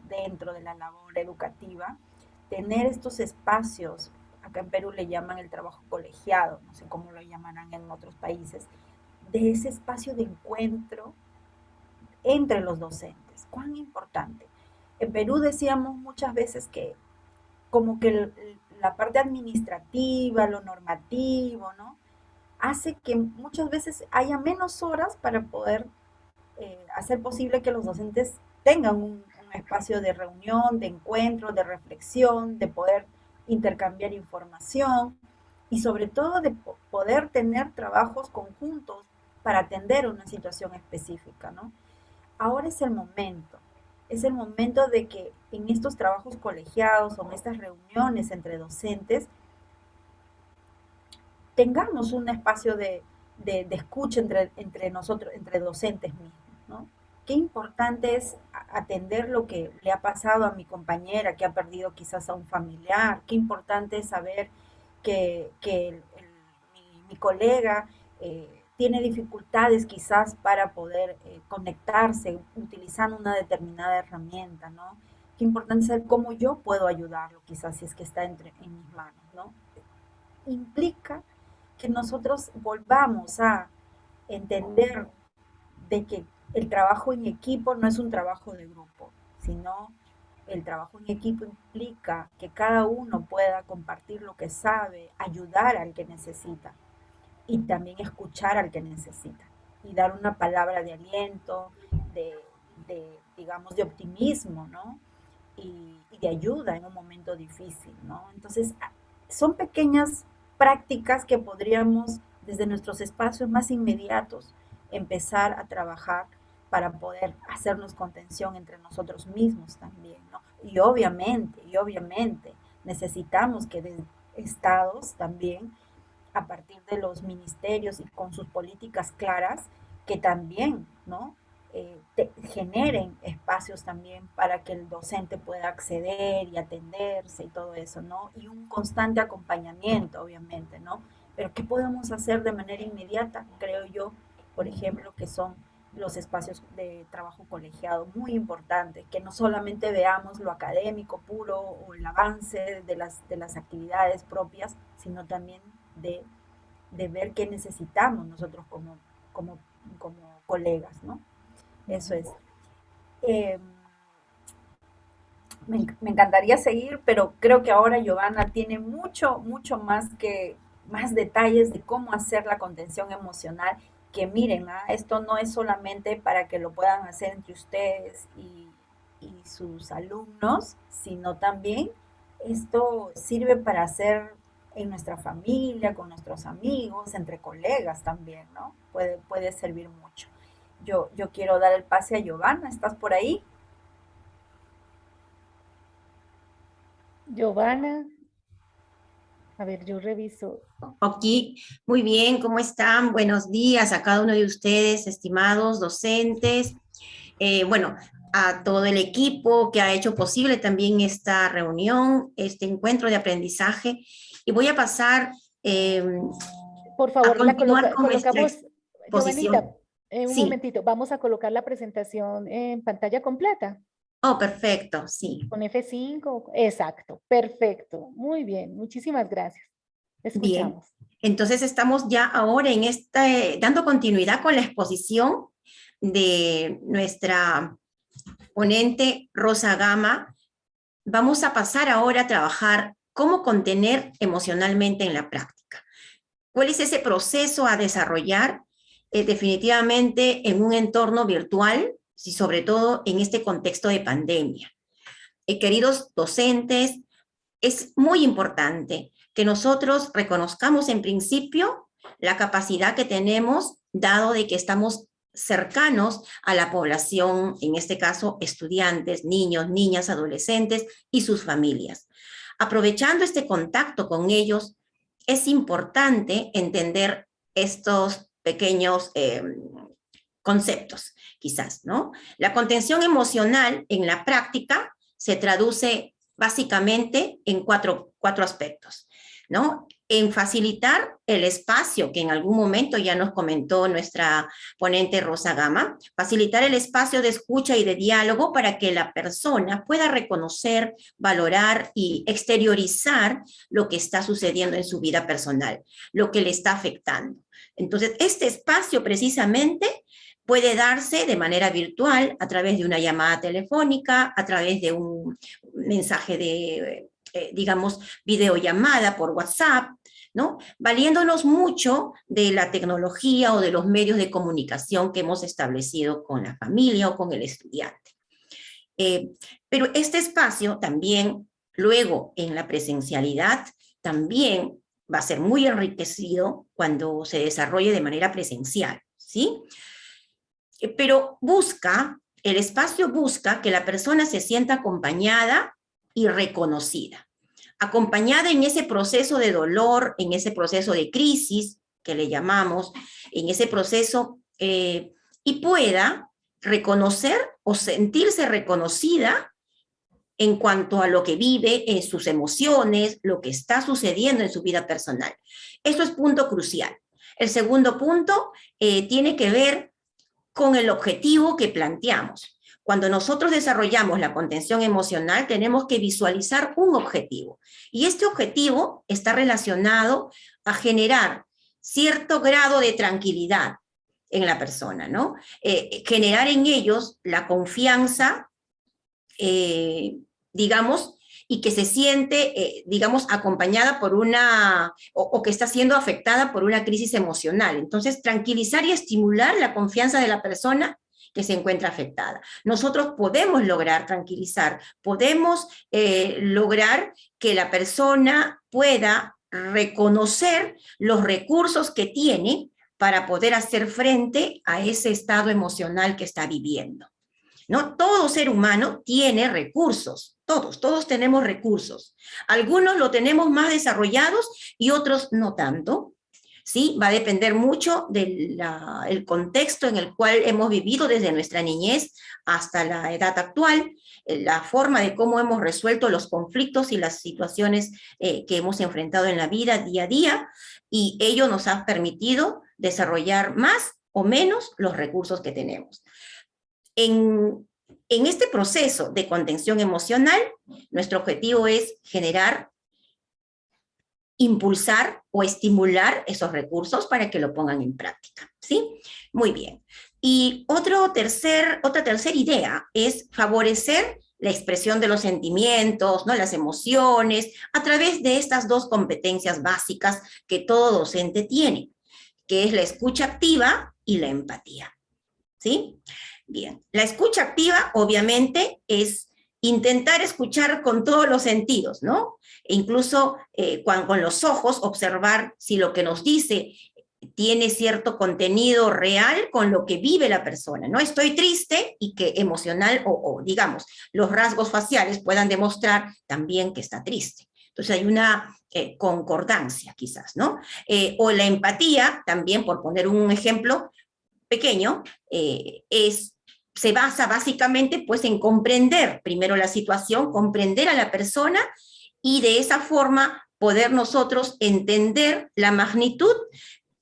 dentro de la labor educativa, tener estos espacios, acá en Perú le llaman el trabajo colegiado, no sé cómo lo llamarán en otros países, de ese espacio de encuentro entre los docentes. ¿Cuán importante? En Perú decíamos muchas veces que como que la parte administrativa, lo normativo, ¿no? Hace que muchas veces haya menos horas para poder hacer posible que los docentes tengan un espacio de reunión, de encuentro, de reflexión, de poder intercambiar información y sobre todo de poder tener trabajos conjuntos para atender una situación específica, ¿no? Ahora es el momento de que en estos trabajos colegiados o en estas reuniones entre docentes tengamos un espacio de escucha entre nosotros, entre docentes mismos, ¿no? Qué importante es atender lo que le ha pasado a mi compañera que ha perdido quizás a un familiar, qué importante es saber mi colega tiene dificultades quizás para poder conectarse utilizando una determinada herramienta, ¿no? Qué importante saber cómo yo puedo ayudarlo, quizás si es que está en mis manos, ¿no? Implica que nosotros volvamos a entender de que el trabajo en equipo no es un trabajo de grupo, sino el trabajo en equipo implica que cada uno pueda compartir lo que sabe, ayudar al que necesita y también escuchar al que necesita y dar una palabra de aliento, de, digamos, de optimismo, ¿no? Y de ayuda en un momento difícil, ¿no? Entonces, son pequeñas prácticas que podríamos, desde nuestros espacios más inmediatos, empezar a trabajar para poder hacernos contención entre nosotros mismos también, ¿no? Y obviamente, necesitamos que de estados también, a partir de los ministerios y con sus políticas claras, que también, ¿no? Generen espacios también para que el docente pueda acceder y atenderse y todo eso, ¿no? Y un constante acompañamiento, obviamente, ¿no? Pero ¿qué podemos hacer de manera inmediata? Creo yo, por ejemplo, que son los espacios de trabajo colegiado muy importantes, que no solamente veamos lo académico puro o el avance de las actividades propias, sino también de ver qué necesitamos nosotros como colegas, ¿no? Eso es. Eh, me encantaría seguir, pero creo que ahora Giovanna tiene mucho más detalles de cómo hacer la contención emocional, que miren, esto no es solamente para que lo puedan hacer entre ustedes y sus alumnos, sino también esto sirve para hacer en nuestra familia, con nuestros amigos, entre colegas también, ¿no? Puede servir mucho. Yo quiero dar el pase a Giovanna, ¿estás por ahí? Giovanna, a ver, yo reviso. Aquí, muy bien, ¿cómo están? Buenos días a cada uno de ustedes, estimados docentes. Bueno, a todo el equipo que ha hecho posible también esta reunión, este encuentro de aprendizaje. Y voy a pasar Por A favor, continuar con nuestra colocamos, exposición. Jovenita, un Sí. momentito, vamos a colocar la presentación en pantalla completa. Oh, perfecto, sí. Con F5, exacto, perfecto, muy bien, muchísimas gracias. Bien. Escuchamos. Entonces estamos ya ahora en dando continuidad con la exposición de nuestra ponente Rosa Gama. Vamos a pasar ahora a trabajar cómo contener emocionalmente en la práctica. ¿Cuál es ese proceso a desarrollar definitivamente en un entorno virtual y sobre todo en este contexto de pandemia? Queridos docentes, es muy importante que nosotros reconozcamos en principio la capacidad que tenemos, dado de que estamos cercanos a la población, en este caso estudiantes, niños, niñas, adolescentes y sus familias. Aprovechando este contacto con ellos, es importante entender estos pequeños conceptos, quizás, ¿no? La contención emocional en la práctica se traduce básicamente en cuatro aspectos, ¿no? En facilitar el espacio, que en algún momento ya nos comentó nuestra ponente Rosa Gama, facilitar el espacio de escucha y de diálogo para que la persona pueda reconocer, valorar y exteriorizar lo que está sucediendo en su vida personal, lo que le está afectando. Entonces, este espacio precisamente puede darse de manera virtual, a través de una llamada telefónica, a través de un mensaje de, digamos, videollamada por WhatsApp, ¿no? Valiéndonos mucho de la tecnología o de los medios de comunicación que hemos establecido con la familia o con el estudiante. Pero este espacio también, luego en la presencialidad, también va a ser muy enriquecido cuando se desarrolle de manera presencial, ¿sí? Pero el espacio busca que la persona se sienta acompañada y reconocida. Acompañada en ese proceso de dolor, en ese proceso de crisis, que le llamamos, en ese proceso, y pueda reconocer o sentirse reconocida en cuanto a lo que vive, en sus emociones, lo que está sucediendo en su vida personal. Eso es punto crucial. El segundo punto tiene que ver con el objetivo que planteamos. Cuando nosotros desarrollamos la contención emocional, tenemos que visualizar un objetivo. Y este objetivo está relacionado a generar cierto grado de tranquilidad en la persona, ¿no? Generar en ellos la confianza, digamos, y que se siente, digamos, acompañada por o que está siendo afectada por una crisis emocional. Entonces, tranquilizar y estimular la confianza de la persona que se encuentra afectada. Nosotros podemos lograr tranquilizar, podemos lograr que la persona pueda reconocer los recursos que tiene para poder hacer frente a ese estado emocional que está viviendo, ¿no? Todo ser humano tiene recursos, todos tenemos recursos. Algunos lo tenemos más desarrollados y otros no tanto, ¿sí? Va a depender mucho del contexto en el cual hemos vivido desde nuestra niñez hasta la edad actual, la forma de cómo hemos resuelto los conflictos y las situaciones que hemos enfrentado en la vida día a día, y ello nos ha permitido desarrollar más o menos los recursos que tenemos. En este proceso de contención emocional, nuestro objetivo es generar, impulsar o estimular esos recursos para que lo pongan en práctica, ¿sí? Muy bien. Y otra tercera idea es favorecer la expresión de los sentimientos, ¿no? Las emociones, a través de estas dos competencias básicas que todo docente tiene, que es la escucha activa y la empatía, ¿sí? Bien, la escucha activa obviamente es intentar escuchar con todos los sentidos, ¿no? E incluso con los ojos observar si lo que nos dice tiene cierto contenido real con lo que vive la persona, ¿no? Estoy triste y que emocional o digamos, los rasgos faciales puedan demostrar también que está triste. Entonces hay una concordancia quizás, ¿no? O la empatía, también por poner un ejemplo pequeño, se basa básicamente pues en comprender primero la situación, comprender a la persona y de esa forma poder nosotros entender la magnitud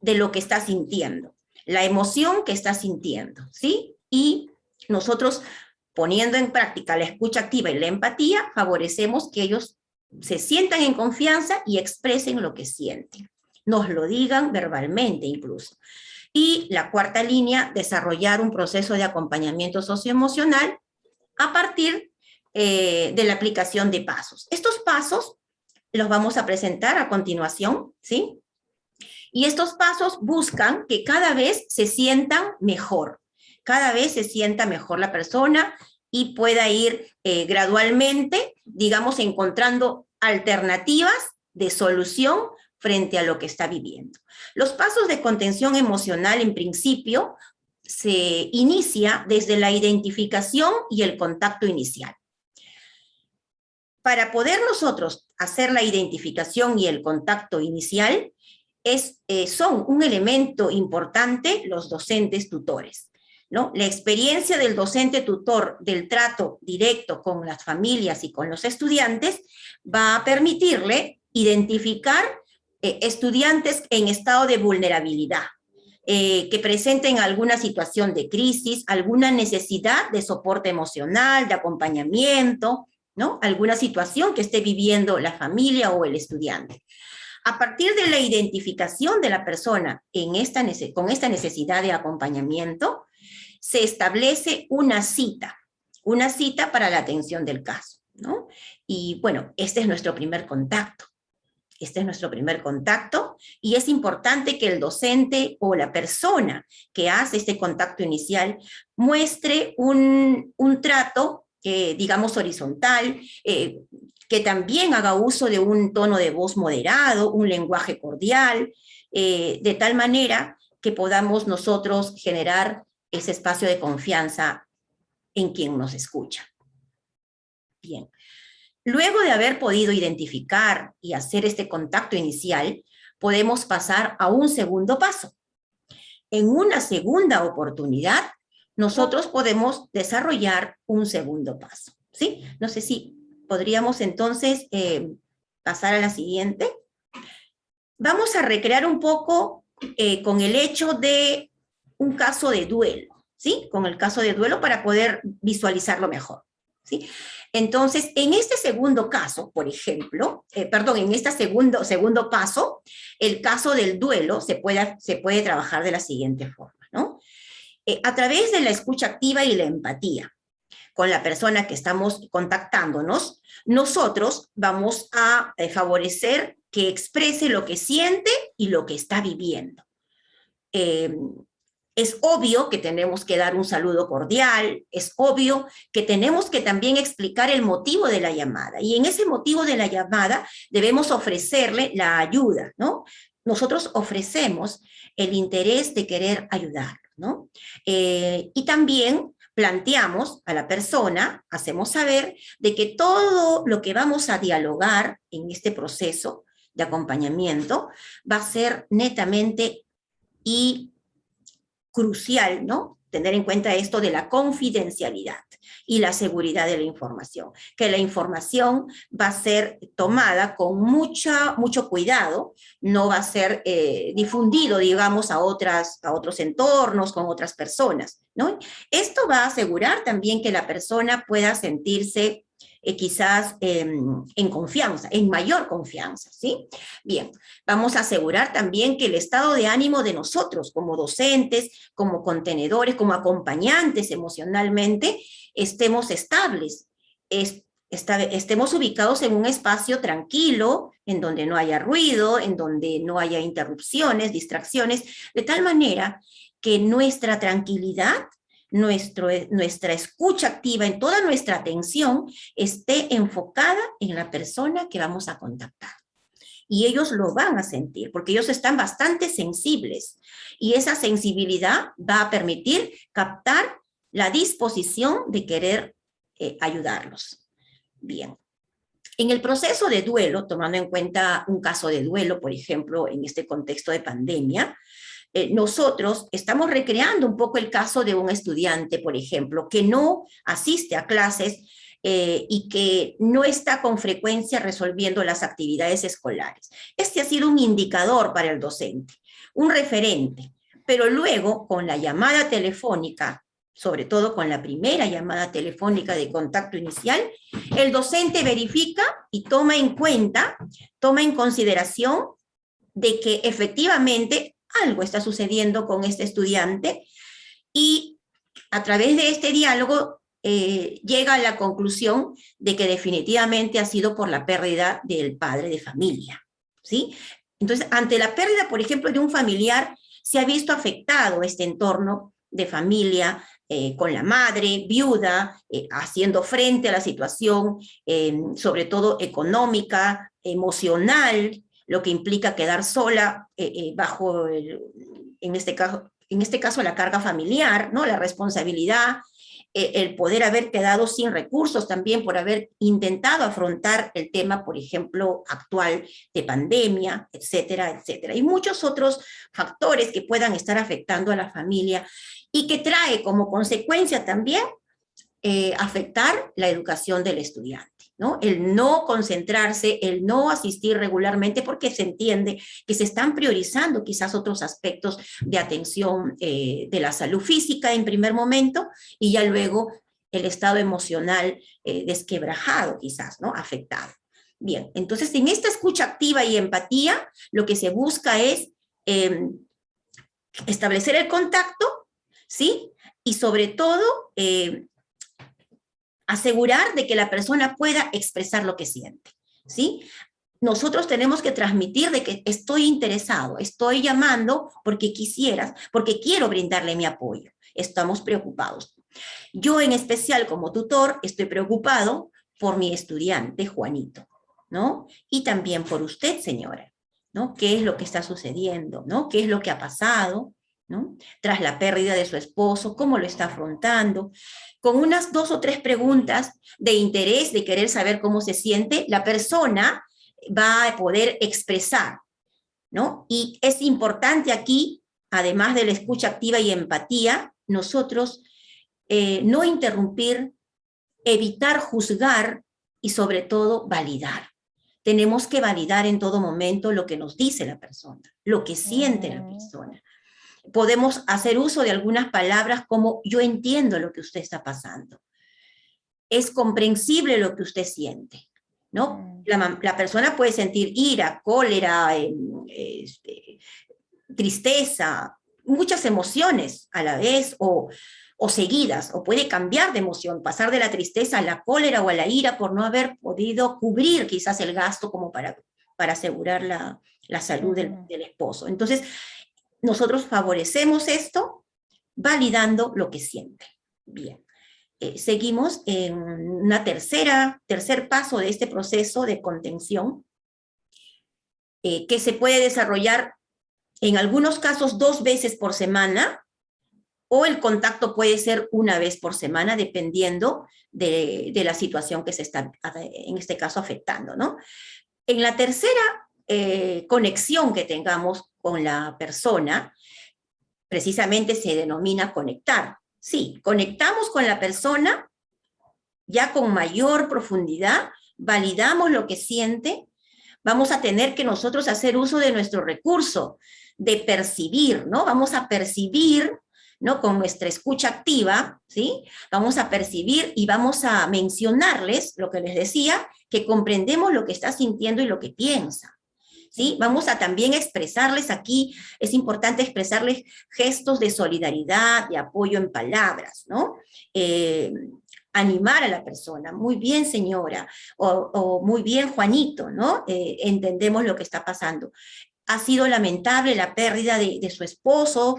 de lo que está sintiendo, la emoción que está sintiendo, ¿sí? Y nosotros, poniendo en práctica la escucha activa y la empatía, favorecemos que ellos se sientan en confianza y expresen lo que sienten. Nos lo digan verbalmente incluso. Y la cuarta línea, desarrollar un proceso de acompañamiento socioemocional a partir de la aplicación de pasos. Estos pasos los vamos a presentar a continuación, ¿sí? Y estos pasos buscan que cada vez se sientan mejor, cada vez se sienta mejor la persona y pueda ir gradualmente, digamos, encontrando alternativas de solución frente a lo que está viviendo. Los pasos de contención emocional, en principio, se inicia desde la identificación y el contacto inicial. Para poder nosotros hacer la identificación y el contacto inicial, son un elemento importante los docentes tutores, ¿no? La experiencia del docente tutor del trato directo con las familias y con los estudiantes va a permitirle identificar estudiantes en estado de vulnerabilidad, que presenten alguna situación de crisis, alguna necesidad de soporte emocional, de acompañamiento, ¿no? Alguna situación que esté viviendo la familia o el estudiante. A partir de la identificación de la persona con esta necesidad de acompañamiento, se establece una cita para la atención del caso, ¿no? Y bueno, este es nuestro primer contacto. Este es nuestro primer contacto y es importante que el docente o la persona que hace este contacto inicial muestre un trato, digamos, horizontal, que también haga uso de un tono de voz moderado, un lenguaje cordial, de tal manera que podamos nosotros generar ese espacio de confianza en quien nos escucha. Bien. Luego de haber podido identificar y hacer este contacto inicial, podemos pasar a un segundo paso. En una segunda oportunidad, nosotros podemos desarrollar un segundo paso, ¿sí? No sé si podríamos entonces pasar a la siguiente. Vamos a recrear un poco con el hecho de un caso de duelo, ¿sí? Con el caso de duelo para poder visualizarlo mejor, ¿sí? Entonces, en este segundo caso, por ejemplo, en este segundo paso, el caso del duelo se puede trabajar de la siguiente forma, ¿no? A través de la escucha activa y la empatía con la persona que estamos contactándonos, nosotros vamos a favorecer que exprese lo que siente y lo que está viviendo. Es obvio que tenemos que dar un saludo cordial, es obvio que tenemos que también explicar el motivo de la llamada, y en ese motivo de la llamada debemos ofrecerle la ayuda, ¿no? Nosotros ofrecemos el interés de querer ayudar, ¿no? Y también planteamos a la persona, hacemos saber de que todo lo que vamos a dialogar en este proceso de acompañamiento va a ser netamente y crucial, ¿no? Tener en cuenta esto de la confidencialidad y la seguridad de la información, que la información va a ser tomada con mucho cuidado, no va a ser difundido, digamos, a otros entornos, con otras personas, ¿no? Esto va a asegurar también que la persona pueda sentirse quizás en confianza, en mayor confianza, ¿sí? Bien, vamos a asegurar también que el estado de ánimo de nosotros como docentes, como contenedores, como acompañantes emocionalmente, estemos estables, estemos ubicados en un espacio tranquilo, en donde no haya ruido, en donde no haya interrupciones, distracciones, de tal manera que nuestra tranquilidad, nuestra escucha activa, en toda nuestra atención, esté enfocada en la persona que vamos a contactar. Y ellos lo van a sentir, porque ellos están bastante sensibles. Y esa sensibilidad va a permitir captar la disposición de querer ayudarlos. Bien. En el proceso de duelo, tomando en cuenta un caso de duelo, por ejemplo, en este contexto de pandemia, nosotros estamos recreando un poco el caso de un estudiante, por ejemplo, que no asiste a clases y que no está con frecuencia resolviendo las actividades escolares. Este ha sido un indicador para el docente. un referente, pero luego con la llamada telefónica, sobre todo con la primera llamada telefónica de contacto inicial, el docente verifica y toma en cuenta, toma en consideración de que efectivamente algo está sucediendo con este estudiante y a través de este diálogo llega a la conclusión de que definitivamente ha sido por la pérdida del padre de familia, ¿sí? Entonces, ante la pérdida, por ejemplo, de un familiar, se ha visto afectado este entorno de familia, con la madre, viuda, haciendo frente a la situación, sobre todo económica, emocional, lo que implica quedar sola bajo, en este caso, la carga familiar, ¿no? La responsabilidad, el poder haber quedado sin recursos también por haber intentado afrontar el tema, por ejemplo, actual de pandemia, etcétera, etcétera. Y muchos otros factores que puedan estar afectando a la familia y que trae como consecuencia también afectar la educación del estudiante, ¿no? El no concentrarse, el no asistir regularmente porque se entiende que se están priorizando quizás otros aspectos de atención de la salud física en primer momento y ya luego el estado emocional desquebrajado quizás, ¿no? Afectado. Bien, entonces en esta escucha activa y empatía lo que se busca es establecer el contacto, ¿sí? Y sobre todo asegurar de que la persona pueda expresar lo que siente, ¿sí? Nosotros tenemos que transmitir de que estoy interesado, estoy llamando porque porque quiero brindarle mi apoyo, estamos preocupados. Yo en especial como tutor estoy preocupado por mi estudiante Juanito, ¿no? Y también por usted, señora, ¿no? ¿Qué es lo que está sucediendo, ¿no? ¿Qué es lo que ha pasado, ¿no? Tras la pérdida de su esposo, ¿cómo lo está afrontando? Con unas 2 o 3 preguntas de interés, de querer saber cómo se siente, la persona va a poder expresar, ¿no? Y es importante aquí, además de la escucha activa y empatía, nosotros no interrumpir, evitar juzgar y sobre todo validar. Tenemos que validar en todo momento lo que nos dice la persona, lo que siente la persona. Podemos hacer uso de algunas palabras como yo entiendo lo que usted está pasando. Es comprensible lo que usted siente, ¿no? La persona puede sentir ira, cólera, tristeza, muchas emociones a la vez o seguidas, o puede cambiar de emoción, pasar de la tristeza a la cólera o a la ira por no haber podido cubrir quizás el gasto como para asegurar la salud del esposo. Entonces, nosotros favorecemos esto validando lo que siente. Bien. Seguimos en una tercer paso de este proceso de contención que se puede desarrollar en algunos casos 2 veces por semana o el contacto puede ser 1 vez por semana dependiendo de la situación que se está, en este caso, afectando, ¿no? En la tercera conexión que tengamos con la persona, precisamente se denomina conectar. Sí, conectamos con la persona ya con mayor profundidad, validamos lo que siente, vamos a tener que nosotros hacer uso de nuestro recurso de percibir, ¿no? Vamos a percibir, ¿no? Con nuestra escucha activa, ¿sí? Vamos a percibir y vamos a mencionarles, lo que les decía, que comprendemos lo que está sintiendo y lo que piensa. ¿Sí? Vamos a también expresarles aquí, es importante expresarles gestos de solidaridad, de apoyo en palabras, ¿no? Animar a la persona, muy bien señora, o muy bien Juanito, ¿no? Entendemos lo que está pasando. Ha sido lamentable la pérdida de su esposo,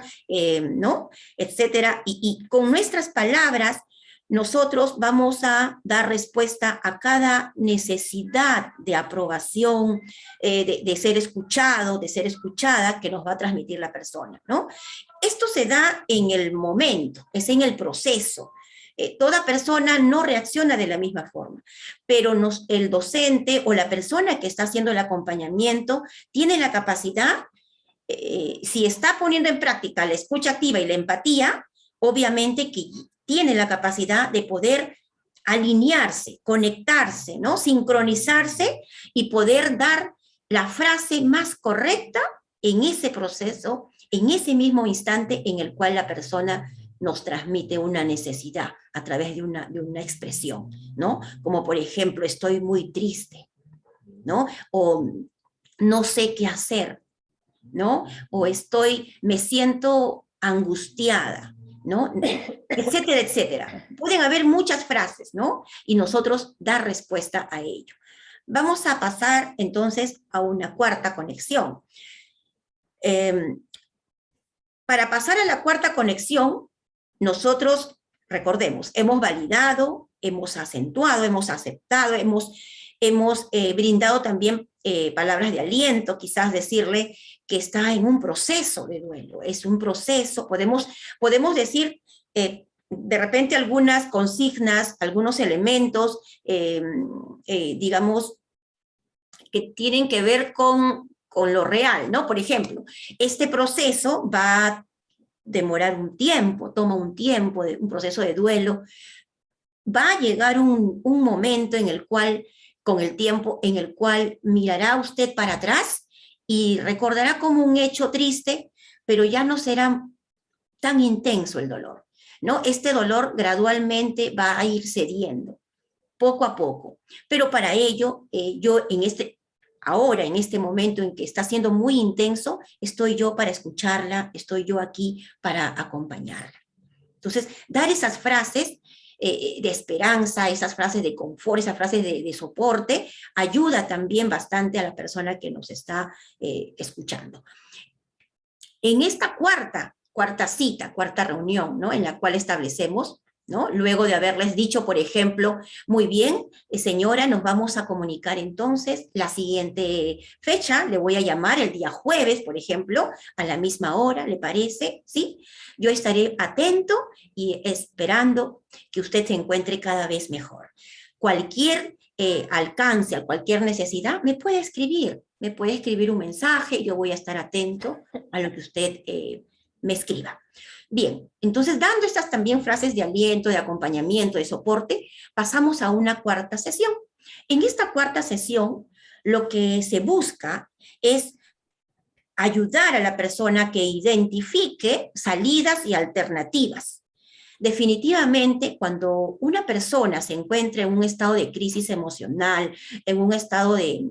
¿no? Etcétera, y con nuestras palabras, nosotros vamos a dar respuesta a cada necesidad de aprobación, de ser escuchado, de ser escuchada que nos va a transmitir la persona, ¿no? Esto se da en el momento, es en el proceso. Toda persona no reacciona de la misma forma, pero el docente o la persona que está haciendo el acompañamiento tiene la capacidad, si está poniendo en práctica la escucha activa y la empatía, obviamente que tiene la capacidad de poder alinearse, conectarse, ¿no? Sincronizarse y poder dar la frase más correcta en ese proceso, en ese mismo instante en el cual la persona nos transmite una necesidad a través de una expresión, ¿no? Como por ejemplo, estoy muy triste, ¿no? O no sé qué hacer, ¿no? O me siento angustiada, ¿no? Etcétera, etcétera. Pueden haber muchas frases, ¿no? Y nosotros dar respuesta a ello. Vamos a pasar entonces a una cuarta conexión. Para pasar a la cuarta conexión, nosotros, recordemos, hemos validado, hemos acentuado, hemos aceptado, hemos brindado también palabras de aliento, quizás decirle que está en un proceso de duelo, es un proceso, podemos decir de repente algunas consignas, algunos elementos, digamos, que tienen que ver con lo real, ¿no? Por ejemplo, este proceso va a demorar un tiempo, toma un tiempo, un proceso de duelo. Va a llegar un momento en el cual, con el tiempo, en el cual mirará usted para atrás y recordará como un hecho triste, pero ya no será tan intenso el dolor, ¿no? Este dolor gradualmente va a ir cediendo, poco a poco. Pero para ello, yo ahora, en este momento en que está siendo muy intenso, estoy yo para escucharla, estoy yo aquí para acompañarla. Entonces, dar esas frases de esperanza, esas frases de confort, esas frases de soporte, ayuda también bastante a la persona que nos está escuchando. En esta cuarta cita, cuarta reunión, ¿no? En la cual establecemos, ¿no? Luego de haberles dicho, por ejemplo, muy bien, señora, nos vamos a comunicar entonces la siguiente fecha, le voy a llamar el día jueves, por ejemplo, a la misma hora, ¿le parece? ¿Sí? Yo estaré atento y esperando que usted se encuentre cada vez mejor. Cualquier alcance, a cualquier necesidad, me puede escribir un mensaje, yo voy a estar atento a lo que usted me escriba. Bien, entonces dando estas también frases de aliento, de acompañamiento, de soporte, pasamos a una cuarta sesión. En esta cuarta sesión, lo que se busca es ayudar a la persona que identifique salidas y alternativas. Definitivamente, cuando una persona se encuentra en un estado de crisis emocional, en un estado de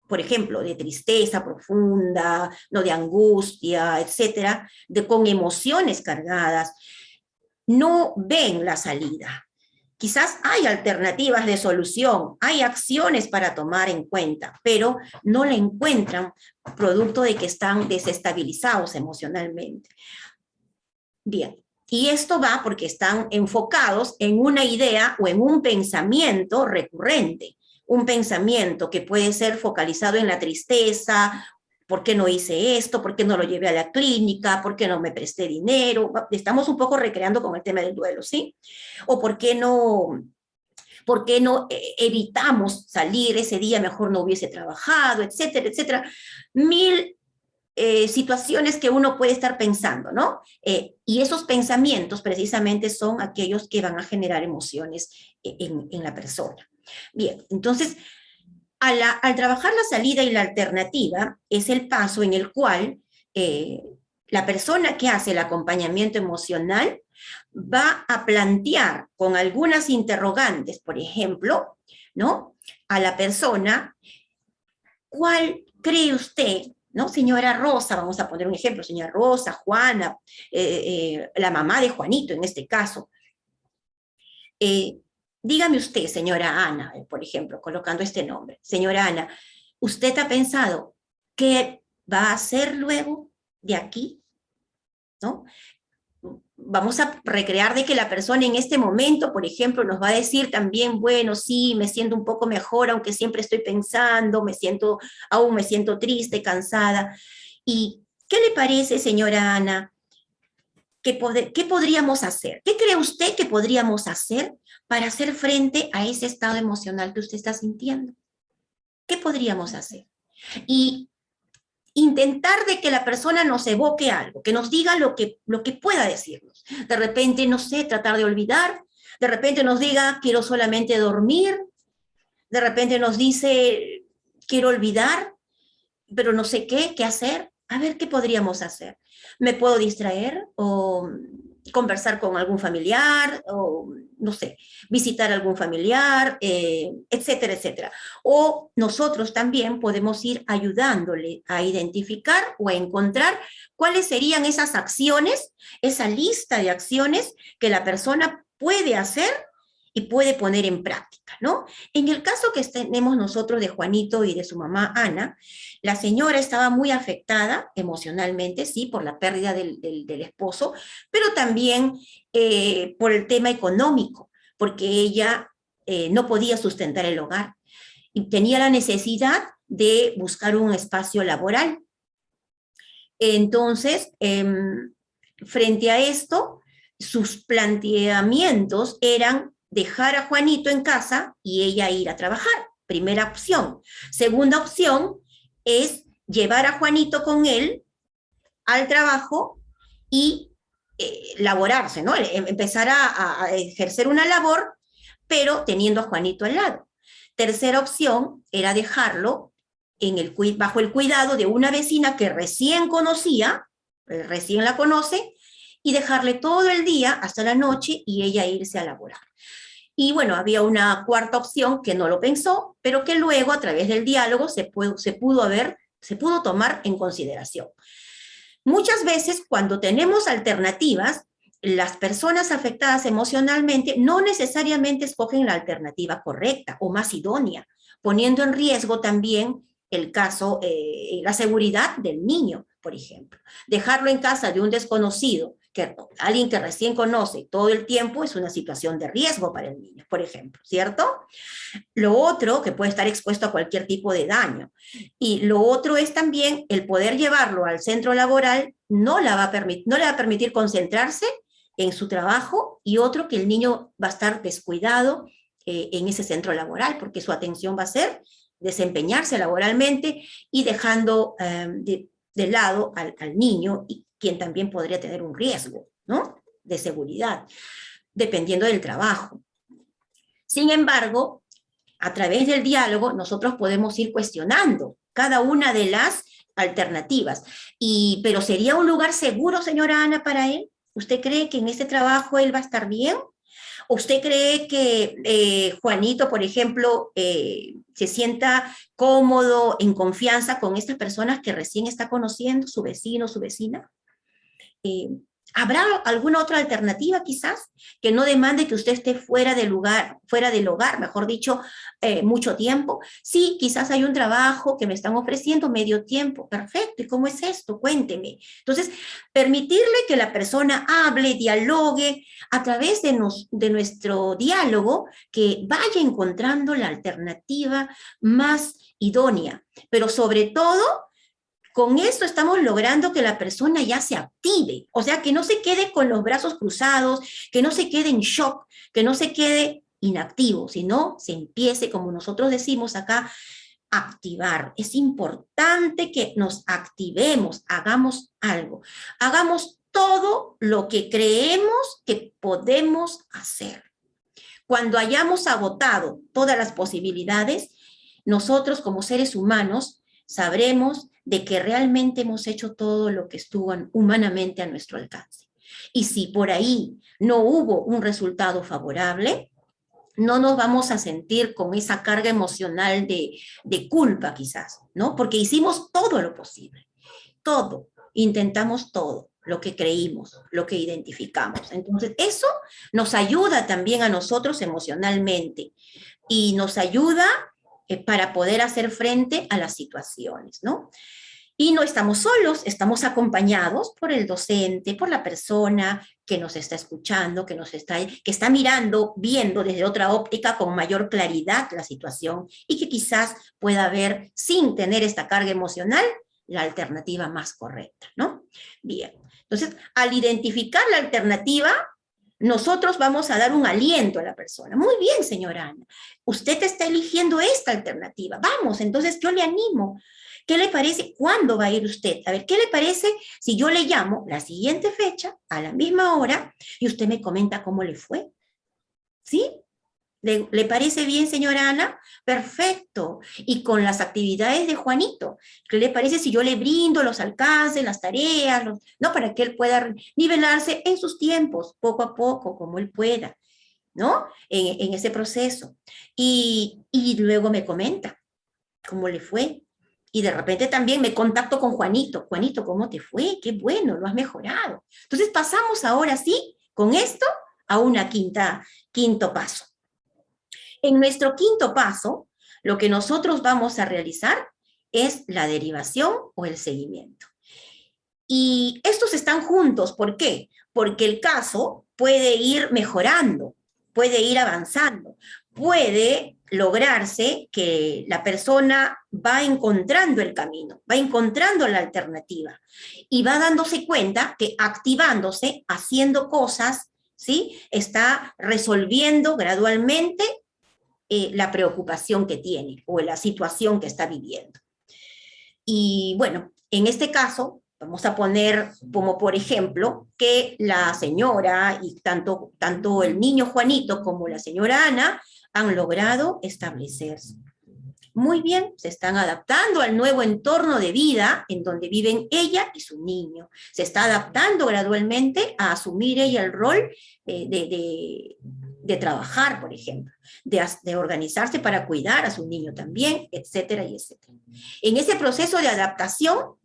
por ejemplo, de tristeza profunda, no de angustia, etcétera, con emociones cargadas, no ven la salida. Quizás hay alternativas de solución, hay acciones para tomar en cuenta, pero no la encuentran producto de que están desestabilizados emocionalmente. Bien, y esto va porque están enfocados en una idea o en un pensamiento recurrente. Un pensamiento que puede ser focalizado en la tristeza, ¿por qué no hice esto? ¿Por qué no lo llevé a la clínica? ¿Por qué no me presté dinero? Estamos un poco recreando con el tema del duelo, ¿sí? O ¿por qué no evitamos salir ese día? Mejor no hubiese trabajado, etcétera, etcétera. Mil situaciones que uno puede estar pensando, ¿no? Y esos pensamientos precisamente son aquellos que van a generar emociones en la persona. Bien, entonces, al trabajar la salida y la alternativa, es el paso en el cual la persona que hace el acompañamiento emocional va a plantear con algunas interrogantes, por ejemplo, ¿no? A la persona, ¿cuál cree usted, ¿no? Señora Rosa, vamos a poner un ejemplo, señora Rosa, Juana, la mamá de Juanito en este caso. Dígame usted, señora Ana, por ejemplo, colocando este nombre. Señora Ana, ¿usted ha pensado qué va a hacer luego de aquí? ¿No? Vamos a recrear de que la persona en este momento, por ejemplo, nos va a decir también, bueno, sí, me siento un poco mejor, aunque siempre estoy pensando, aún me siento triste, cansada. ¿Y qué le parece, señora Ana? ¿Qué podríamos hacer? ¿Qué cree usted que podríamos hacer para hacer frente a ese estado emocional que usted está sintiendo? ¿Qué podríamos hacer? Y intentar de que la persona nos evoque algo, que nos diga lo que pueda decirnos. De repente, no sé, tratar de olvidar, de repente nos diga, quiero solamente dormir, de repente nos dice, quiero olvidar, pero no sé qué hacer. A ver, ¿qué podríamos hacer? ¿Me puedo distraer o conversar con algún familiar o, no sé, visitar a algún familiar, etcétera, etcétera? O nosotros también podemos ir ayudándole a identificar o a encontrar cuáles serían esas acciones, esa lista de acciones que la persona puede hacer y puede poner en práctica, ¿no? En el caso que tenemos nosotros de Juanito y de su mamá Ana, la señora estaba muy afectada emocionalmente, sí, por la pérdida del esposo, pero también por el tema económico, porque ella no podía sustentar el hogar y tenía la necesidad de buscar un espacio laboral. Entonces, frente a esto, sus planteamientos eran dejar a Juanito en casa y ella ir a trabajar. Primera opción. Segunda opción es llevar a Juanito con él al trabajo y laborarse, ¿no? Empezar a ejercer una labor, pero teniendo a Juanito al lado. Tercera opción era dejarlo bajo el cuidado de una vecina que recién conocía, recién la conoce, y dejarle todo el día hasta la noche y ella irse a laborar. Y bueno, había una cuarta opción que no lo pensó, pero que luego a través del diálogo se pudo tomar en consideración. Muchas veces cuando tenemos alternativas, las personas afectadas emocionalmente no necesariamente escogen la alternativa correcta o más idónea, poniendo en riesgo también el caso, la seguridad del niño, por ejemplo. Dejarlo en casa de un desconocido, alguien que recién conoce todo el tiempo, es una situación de riesgo para el niño, por ejemplo, ¿cierto? Lo otro, que puede estar expuesto a cualquier tipo de daño. Y lo otro es también el poder llevarlo al centro laboral, no le va a permitir concentrarse en su trabajo, y otro, que el niño va a estar descuidado en ese centro laboral, porque su atención va a ser desempeñarse laboralmente y dejando de lado al niño, y quien también podría tener un riesgo, ¿no?, de seguridad, dependiendo del trabajo. Sin embargo, a través del diálogo nosotros podemos ir cuestionando cada una de las alternativas. Pero ¿sería un lugar seguro, señora Ana, para él? ¿Usted cree que en este trabajo él va a estar bien? ¿Usted cree que Juanito, por ejemplo, se sienta cómodo, en confianza con estas personas que recién está conociendo, su vecino, su vecina? ¿Habrá alguna otra alternativa quizás que no demande que usted esté fuera del hogar, mejor dicho, mucho tiempo? Sí, quizás hay un trabajo que me están ofreciendo medio tiempo. Perfecto, ¿y cómo es esto? Cuénteme. Entonces, permitirle que la persona hable, dialogue, a través de nuestro diálogo, que vaya encontrando la alternativa más idónea, pero sobre todo, con esto estamos logrando que la persona ya se active, o sea, que no se quede con los brazos cruzados, que no se quede en shock, que no se quede inactivo, sino se empiece, como nosotros decimos acá, a activar. Es importante que nos activemos, hagamos algo, hagamos todo lo que creemos que podemos hacer. Cuando hayamos agotado todas las posibilidades, nosotros como seres humanos sabremos de que realmente hemos hecho todo lo que estuvo humanamente a nuestro alcance. Y si por ahí no hubo un resultado favorable, no nos vamos a sentir con esa carga emocional de culpa quizás, ¿no? Porque hicimos todo lo posible, todo, intentamos todo, lo que creímos, lo que identificamos. Entonces, eso nos ayuda también a nosotros emocionalmente y nos ayuda para poder hacer frente a las situaciones, ¿no? Y no estamos solos, estamos acompañados por el docente, por la persona que nos está escuchando, que está mirando, viendo desde otra óptica con mayor claridad la situación, y que quizás pueda ver, sin tener esta carga emocional, la alternativa más correcta, ¿no? Bien, entonces, al identificar la alternativa, nosotros vamos a dar un aliento a la persona. Muy bien, señora Ana, usted está eligiendo esta alternativa. Vamos, entonces yo le animo. ¿Qué le parece? ¿Cuándo va a ir usted? A ver, ¿qué le parece si yo le llamo la siguiente fecha, a la misma hora, y usted me comenta cómo le fue? ¿Sí? ¿Le parece bien, señora Ana? Perfecto. Y con las actividades de Juanito, ¿qué le parece si yo le brindo los alcances, las tareas, ¿no? Para que él pueda nivelarse en sus tiempos, poco a poco, como él pueda, ¿no? En ese proceso. Y luego me comenta cómo le fue. Y de repente también me contacto con Juanito. Juanito, ¿cómo te fue? Qué bueno, lo has mejorado. Entonces pasamos ahora sí, con esto, a una quinto paso. En nuestro quinto paso, lo que nosotros vamos a realizar es la derivación o el seguimiento. Y estos están juntos, ¿por qué? Porque el caso puede ir mejorando, puede ir avanzando, puede lograrse que la persona va encontrando el camino, va encontrando la alternativa y va dándose cuenta que activándose, haciendo cosas, ¿sí? Está resolviendo gradualmente la preocupación que tiene o la situación que está viviendo. Y bueno, en este caso, vamos a poner como por ejemplo que la señora y tanto el niño Juanito como la señora Ana han logrado establecerse. Muy bien, se están adaptando al nuevo entorno de vida en donde viven ella y su niño. Se está adaptando gradualmente a asumir ella el rol de trabajar, por ejemplo, de organizarse para cuidar a su niño también, etcétera, y etcétera. En ese proceso de adaptación,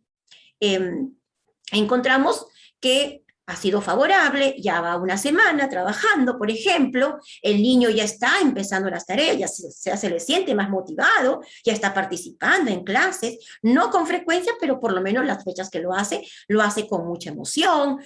encontramos que ha sido favorable, ya va una semana trabajando, por ejemplo, el niño ya está empezando las tareas, ya se le siente más motivado, ya está participando en clases, no con frecuencia, pero por lo menos las fechas que lo hace con mucha emoción.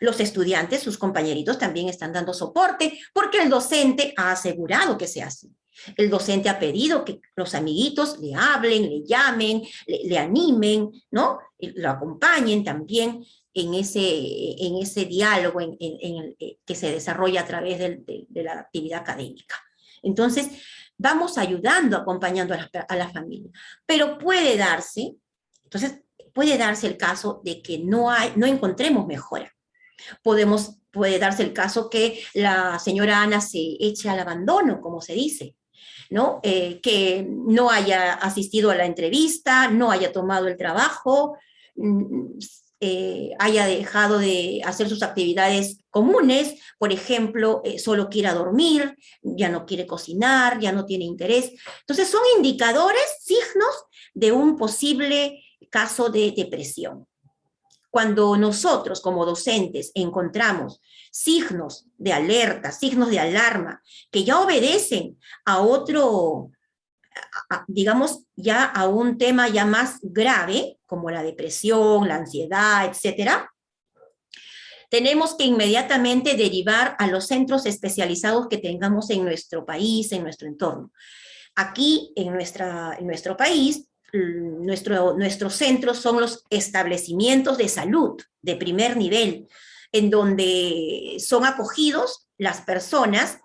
Los estudiantes, sus compañeritos también están dando soporte, porque el docente ha asegurado que sea así. El docente ha pedido que los amiguitos le hablen, le llamen, le animen, ¿no? Lo acompañen también en ese diálogo que se desarrolla a través de la actividad académica. Entonces, vamos ayudando, acompañando a la familia. Pero puede darse el caso de que no encontremos mejora. Puede darse el caso que la señora Ana se eche al abandono, como se dice, ¿no? Que no haya asistido a la entrevista, no haya tomado el trabajo, haya dejado de hacer sus actividades comunes, por ejemplo, solo quiera dormir, ya no quiere cocinar, ya no tiene interés. Entonces son indicadores, signos de un posible caso de depresión. Cuando nosotros como docentes encontramos signos de alerta, signos de alarma, que ya obedecen a otro, digamos, ya a un tema ya más grave, como la depresión, la ansiedad, etcétera, tenemos que inmediatamente derivar a los centros especializados que tengamos en nuestro país, en nuestro entorno. Aquí, en nuestro país, nuestros centros son los establecimientos de salud de primer nivel, en donde son acogidos las personas,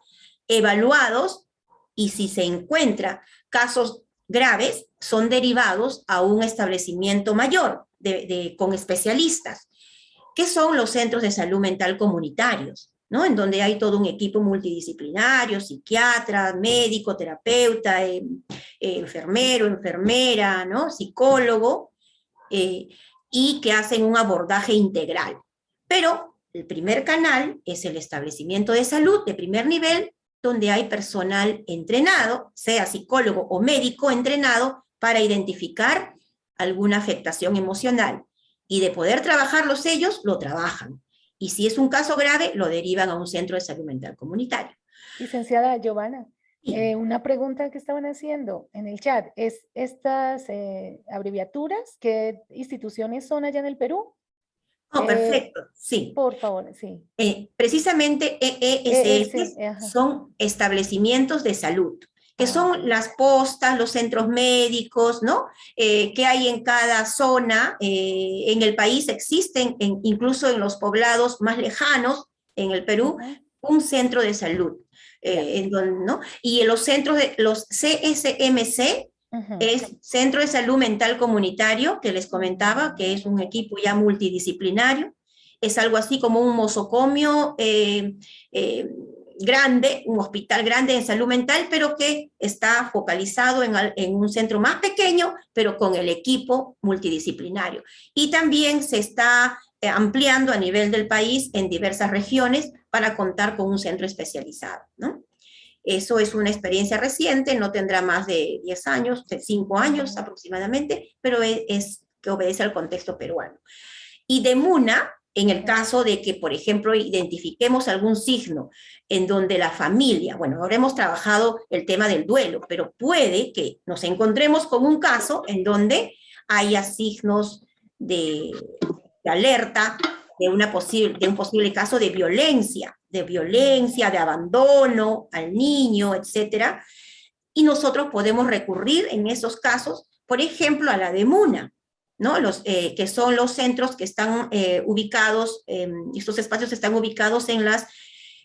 evaluados, y si se encuentra casos graves, son derivados a un establecimiento mayor con especialistas, que son los centros de salud mental comunitarios, ¿no? En donde hay todo un equipo multidisciplinario, psiquiatra, médico, terapeuta, enfermero, enfermera, ¿no? Psicólogo, y que hacen un abordaje integral. Pero el primer canal es el establecimiento de salud de primer nivel, donde hay personal entrenado, sea psicólogo o médico entrenado, para identificar alguna afectación emocional. Y de poder trabajarlos ellos, lo trabajan. Y si es un caso grave, lo derivan a un centro de salud mental comunitario. Licenciada Giovanna, una pregunta que estaban haciendo en el chat, ¿es estas abreviaturas, qué instituciones son allá en el Perú? Oh, perfecto, sí. Por favor, sí. Precisamente EESS son establecimientos de salud, que son las postas, los centros médicos, ¿no? Que hay en cada zona. En el país existen, incluso en los poblados más lejanos, en el Perú, un centro de salud. ¿No? Y en los centros de los CSMC, es Centro de Salud Mental Comunitario, que les comentaba, que es un equipo ya multidisciplinario, es algo así como un mosocomio grande, un hospital grande en salud mental, pero que está focalizado en un centro más pequeño, pero con el equipo multidisciplinario. Y también se está ampliando a nivel del país en diversas regiones para contar con un centro especializado, ¿no? Eso es una experiencia reciente, no tendrá más de 10 años, de 5 años aproximadamente, pero es que obedece al contexto peruano. Y de MUNA, en el caso de que, por ejemplo, identifiquemos algún signo en donde la familia, bueno, ahora hemos trabajado el tema del duelo, pero puede que nos encontremos con un caso en donde haya signos de alerta de un posible caso de violencia, de abandono al niño, etcétera. Y nosotros podemos recurrir en esos casos, por ejemplo, a la de MUNA, ¿no? Que son los centros que están ubicados, estos espacios están ubicados en los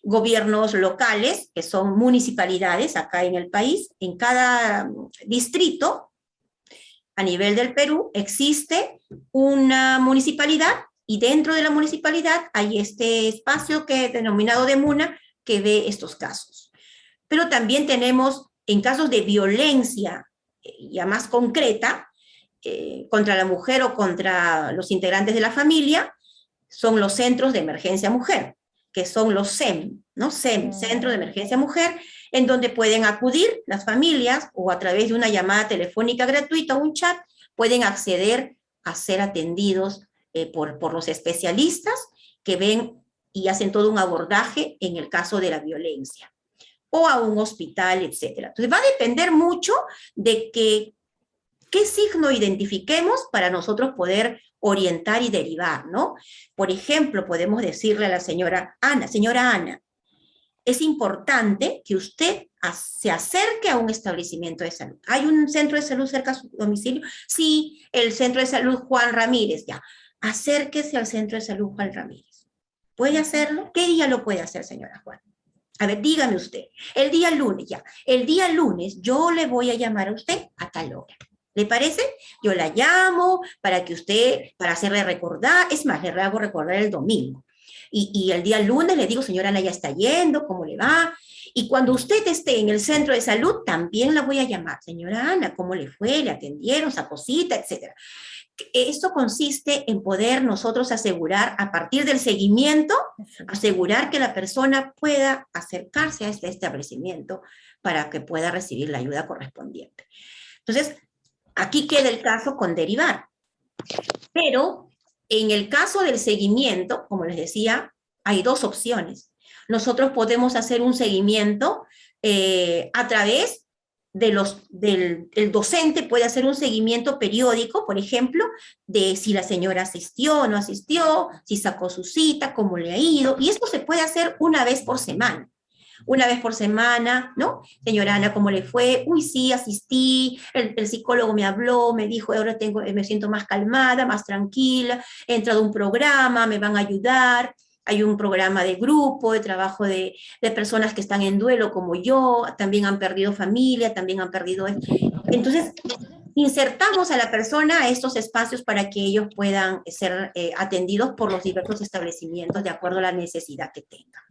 gobiernos locales, que son municipalidades acá en el país. En cada distrito, a nivel del Perú, existe una municipalidad, y dentro de la municipalidad hay este espacio que denominado de MUNA, que ve estos casos. Pero también tenemos, en casos de violencia ya más concreta, contra la mujer o contra los integrantes de la familia, son los centros de emergencia mujer, que son los CEM, ¿no? CEM, Centro de Emergencia Mujer, en donde pueden acudir las familias o a través de una llamada telefónica gratuita o un chat, pueden acceder a ser atendidos por los especialistas que ven y hacen todo un abordaje en el caso de la violencia, o a un hospital, etc. Entonces va a depender mucho de qué signo identifiquemos para nosotros poder orientar y derivar, ¿no? Por ejemplo, podemos decirle a la señora Ana, es importante que usted se acerque a un establecimiento de salud. ¿Hay un centro de salud cerca a su domicilio? Sí, el centro de salud Juan Ramírez, ya. Acérquese al centro de salud Juan Ramírez. ¿Puede hacerlo? ¿Qué día lo puede hacer, señora Juan? A ver, dígame usted. El día lunes, ya. El día lunes yo le voy a llamar a usted a tal hora. ¿Le parece? Yo la llamo para hacerle recordar, es más, le hago recordar el domingo. Y el día lunes le digo, señora Ana, ya está yendo, ¿cómo le va? Y cuando usted esté en el centro de salud, también la voy a llamar. Señora Ana, ¿cómo le fue? ¿Le atendieron? ¿Sacó cita? Etcétera. Esto consiste en poder nosotros asegurar, a partir del seguimiento, asegurar que la persona pueda acercarse a este establecimiento para que pueda recibir la ayuda correspondiente. Entonces, aquí queda el caso con derivar. Pero en el caso del seguimiento, como les decía, hay dos opciones. Nosotros podemos hacer un seguimiento a través el docente puede hacer un seguimiento periódico, por ejemplo, de si la señora asistió o no asistió, si sacó su cita, cómo le ha ido, y esto se puede hacer una vez por semana. Una vez por semana, ¿no? Señora Ana, ¿cómo le fue? Uy, sí, asistí, el psicólogo me habló, me dijo, ahora me siento más calmada, más tranquila, he entrado a un programa, me van a ayudar. Hay un programa de grupo, de trabajo de personas que están en duelo como yo, también han perdido familia, también han perdido... Entonces, insertamos a la persona a estos espacios para que ellos puedan ser atendidos por los diversos establecimientos de acuerdo a la necesidad que tengan.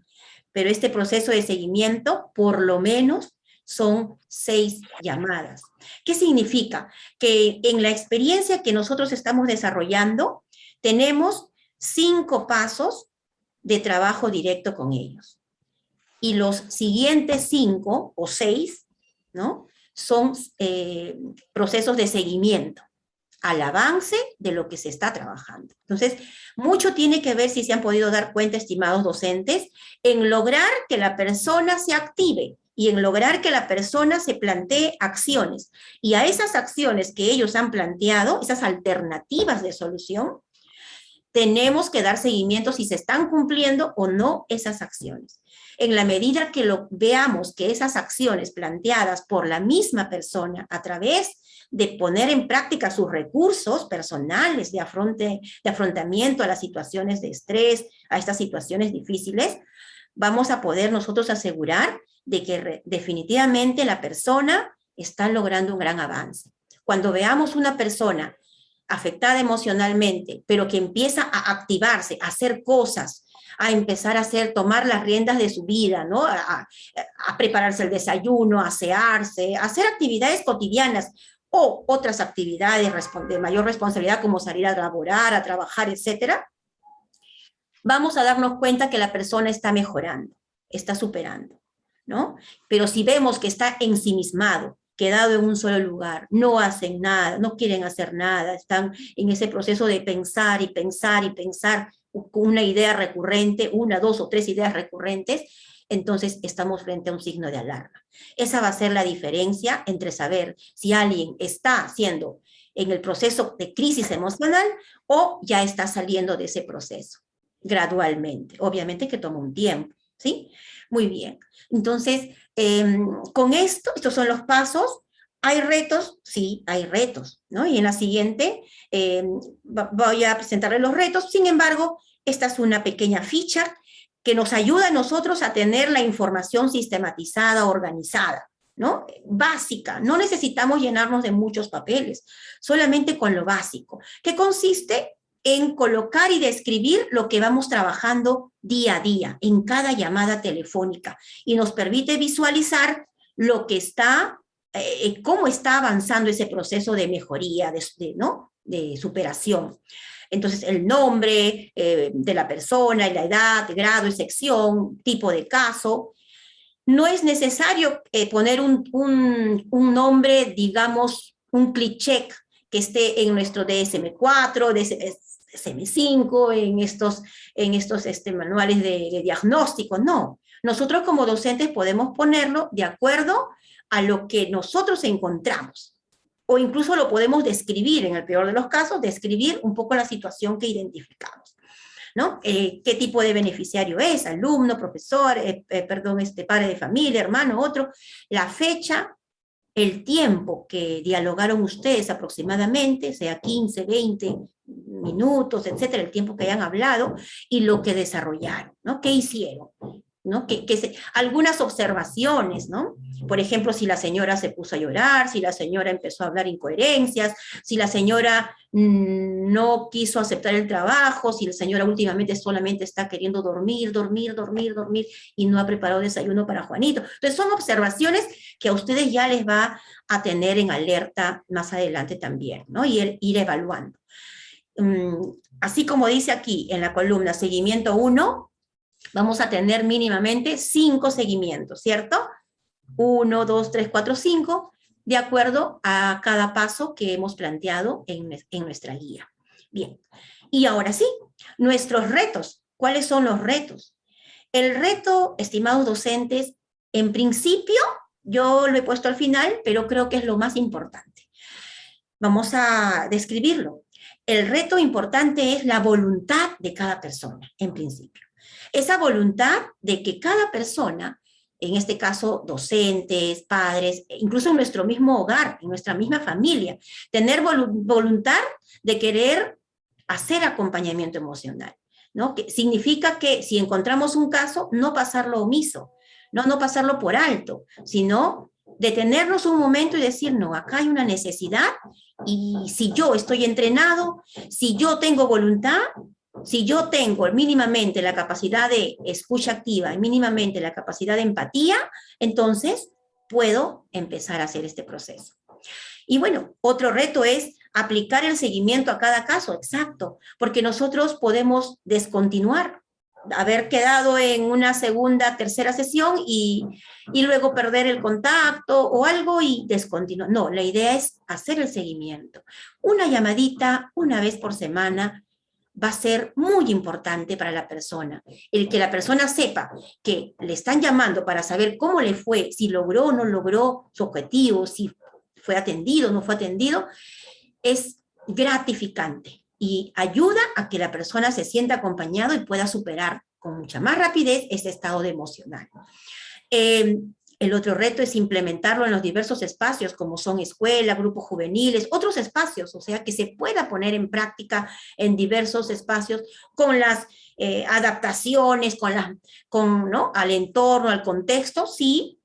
Pero este proceso de seguimiento, por lo menos, son 6 llamadas. ¿Qué significa? Que en la experiencia que nosotros estamos desarrollando, tenemos 5 pasos de trabajo directo con ellos. Y los siguientes 5 o 6, ¿no? Son procesos de seguimiento al avance de lo que se está trabajando. Entonces, mucho tiene que ver, si se han podido dar cuenta, estimados docentes, en lograr que la persona se active y en lograr que la persona se plantee acciones. Y a esas acciones que ellos han planteado, esas alternativas de solución, tenemos que dar seguimiento si se están cumpliendo o no esas acciones. En la medida que veamos que esas acciones planteadas por la misma persona a través de poner en práctica sus recursos personales de afrontamiento a las situaciones de estrés, a estas situaciones difíciles, vamos a poder nosotros asegurar de que definitivamente la persona está logrando un gran avance. Cuando veamos una persona afectada emocionalmente, pero que empieza a activarse, a hacer cosas, a empezar a tomar las riendas de su vida, ¿no? A prepararse el desayuno, a asearse, a hacer actividades cotidianas o otras actividades de mayor responsabilidad como salir a laborar, a trabajar, etcétera, vamos a darnos cuenta que la persona está mejorando, está superando, ¿no? Pero si vemos que está ensimismado, quedado en un solo lugar, no hacen nada, no quieren hacer nada, están en ese proceso de pensar y pensar y pensar con una idea recurrente, una, dos o tres ideas recurrentes, entonces estamos frente a un signo de alarma. Esa va a ser la diferencia entre saber si alguien está haciendo en el proceso de crisis emocional o ya está saliendo de ese proceso gradualmente. Obviamente que toma un tiempo, ¿sí? Muy bien. Entonces, con esto, estos son los pasos. ¿Hay retos? Sí, hay retos, ¿no? Y en la siguiente voy a presentarles los retos. Sin embargo, esta es una pequeña ficha que nos ayuda a nosotros a tener la información sistematizada, organizada, ¿no? Básica. No necesitamos llenarnos de muchos papeles, solamente con lo básico, que consiste en colocar y describir lo que vamos trabajando día a día, en cada llamada telefónica, y nos permite visualizar lo que está, cómo está avanzando ese proceso de mejoría, ¿no? De superación. Entonces, el nombre de la persona, la edad, grado y sección, tipo de caso. No es necesario poner un nombre, digamos, un cliché que esté en nuestro DSM-4, DSM-5, en estos manuales de diagnóstico. No, nosotros como docentes podemos ponerlo de acuerdo a lo que nosotros encontramos. O incluso lo podemos describir, en el peor de los casos, describir un poco la situación que identificamos, ¿no? ¿Qué tipo de beneficiario es? Alumno, profesor, padre de familia, hermano, otro. La fecha, el tiempo que dialogaron ustedes aproximadamente, sea 15, 20 minutos, etcétera, el tiempo que hayan hablado, y lo que desarrollaron, ¿no? ¿Qué hicieron? ¿No? Algunas observaciones, ¿no? Por ejemplo, si la señora se puso a llorar, si la señora empezó a hablar incoherencias, si la señora no quiso aceptar el trabajo, si la señora últimamente solamente está queriendo dormir y no ha preparado desayuno para Juanito. Entonces son observaciones que a ustedes ya les va a tener en alerta más adelante también, ¿no? Y ir evaluando. Así como dice aquí en la columna seguimiento 1, vamos a tener mínimamente 5 seguimientos, ¿cierto? 1, 2, 3, 4, 5, de acuerdo a cada paso que hemos planteado en nuestra guía. Bien, y ahora sí, nuestros retos. ¿Cuáles son los retos? El reto, estimados docentes, en principio, yo lo he puesto al final, pero creo que es lo más importante. Vamos a describirlo. El reto importante es la voluntad de cada persona, en principio. Esa voluntad de que cada persona, en este caso docentes, padres, incluso en nuestro mismo hogar, en nuestra misma familia, tener voluntad de querer hacer acompañamiento emocional, ¿no? Que significa que si encontramos un caso, no pasarlo omiso, no pasarlo por alto, sino detenernos un momento y decir, no, acá hay una necesidad, y si yo estoy entrenado, si yo tengo voluntad, si yo tengo mínimamente la capacidad de escucha activa y mínimamente la capacidad de empatía, entonces puedo empezar a hacer este proceso. Y bueno, otro reto es aplicar el seguimiento a cada caso, exacto, porque nosotros podemos descontinuar, haber quedado en una segunda, tercera sesión y luego perder el contacto o algo y descontinuar. No, la idea es hacer el seguimiento. Una llamadita una vez por semana va a ser muy importante para la persona. El que la persona sepa que le están llamando para saber cómo le fue, si logró o no logró su objetivo, si fue atendido o no fue atendido, es gratificante y ayuda a que la persona se sienta acompañado y pueda superar con mucha más rapidez ese estado de emocional. El otro reto es implementarlo en los diversos espacios, como son escuelas, grupos juveniles, otros espacios, o sea, que se pueda poner en práctica en diversos espacios con las adaptaciones, ¿no? Al entorno, al contexto. Sí,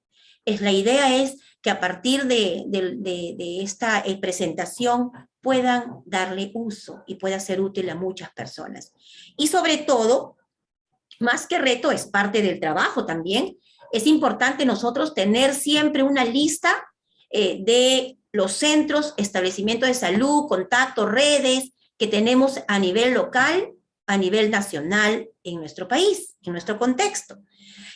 la idea es que a partir de esta presentación puedan darle uso y pueda ser útil a muchas personas. Y sobre todo, más que reto, es parte del trabajo también. Es importante nosotros tener siempre una lista de los centros, establecimientos de salud, contactos, redes que tenemos a nivel local, a nivel nacional en nuestro país, en nuestro contexto.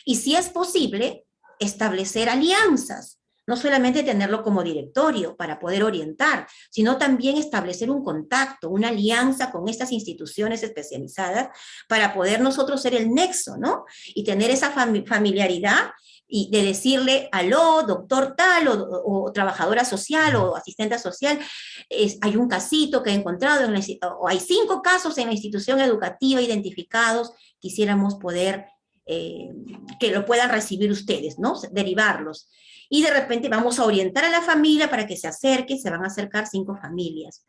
Y si es posible, establecer alianzas, no solamente tenerlo como directorio para poder orientar, sino también establecer un contacto, una alianza con estas instituciones especializadas para poder nosotros ser el nexo, ¿no? Y tener esa familiaridad y de decirle, aló, doctor tal, o trabajadora social, o asistente social, hay un casito que he encontrado, o hay 5 casos en la institución educativa identificados, quisiéramos poder que lo puedan recibir ustedes, ¿no? Derivarlos. Y de repente vamos a orientar a la familia para que se acerque, se van a acercar 5 familias.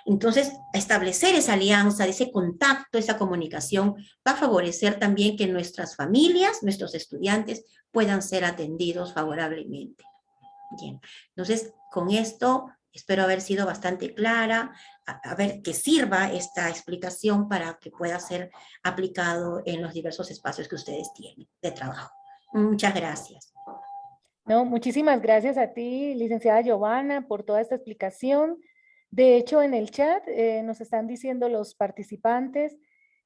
Entonces, establecer esa alianza, ese contacto, esa comunicación, va a favorecer también que nuestras familias, nuestros estudiantes, puedan ser atendidos favorablemente. Bien, entonces, con esto, espero haber sido bastante clara, a ver que sirva esta explicación para que pueda ser aplicado en los diversos espacios que ustedes tienen de trabajo. Muchas gracias. No, muchísimas gracias a ti, licenciada Giovanna, por toda esta explicación. De hecho, en el chat nos están diciendo los participantes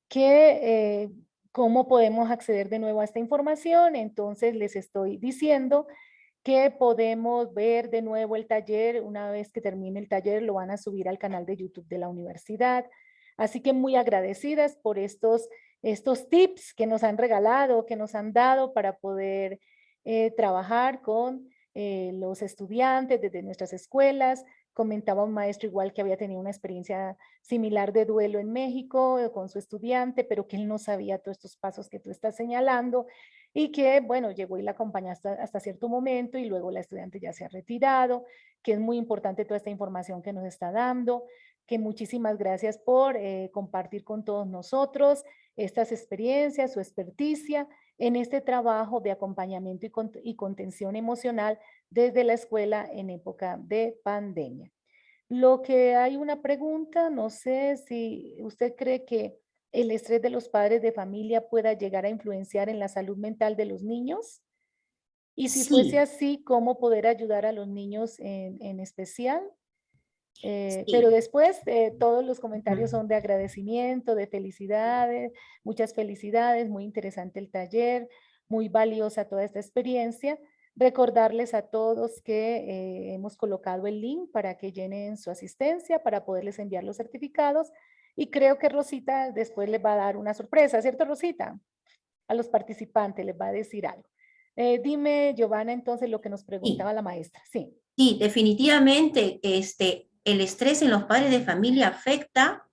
que cómo podemos acceder de nuevo a esta información. Entonces, les estoy diciendo que podemos ver de nuevo el taller. Una vez que termine el taller, lo van a subir al canal de YouTube de la universidad. Así que muy agradecidas por estos tips que nos han regalado, que nos han dado para poder trabajar con los estudiantes desde nuestras escuelas. Comentaba un maestro igual que había tenido una experiencia similar de duelo en México con su estudiante, pero que él no sabía todos estos pasos que tú estás señalando y que, bueno, llegó y la acompañó hasta cierto momento y luego la estudiante ya se ha retirado, que es muy importante toda esta información que nos está dando, que muchísimas gracias por compartir con todos nosotros estas experiencias, su experticia en este trabajo de acompañamiento y contención emocional desde la escuela en época de pandemia. Lo que hay una pregunta, no sé si usted cree que el estrés de los padres de familia pueda llegar a influenciar en la salud mental de los niños. Y si fuese así, ¿cómo poder ayudar a los niños en especial? Pero después todos los comentarios son de agradecimiento, de felicidades, muchas felicidades, muy interesante el taller, muy valiosa toda esta experiencia. Recordarles a todos que hemos colocado el link para que llenen su asistencia, para poderles enviar los certificados. Y creo que Rosita después les va a dar una sorpresa, ¿cierto, Rosita? A los participantes les va a decir algo. Dime, Giovanna, entonces lo que nos preguntaba la maestra. Sí. Sí, definitivamente el estrés en los padres de familia afecta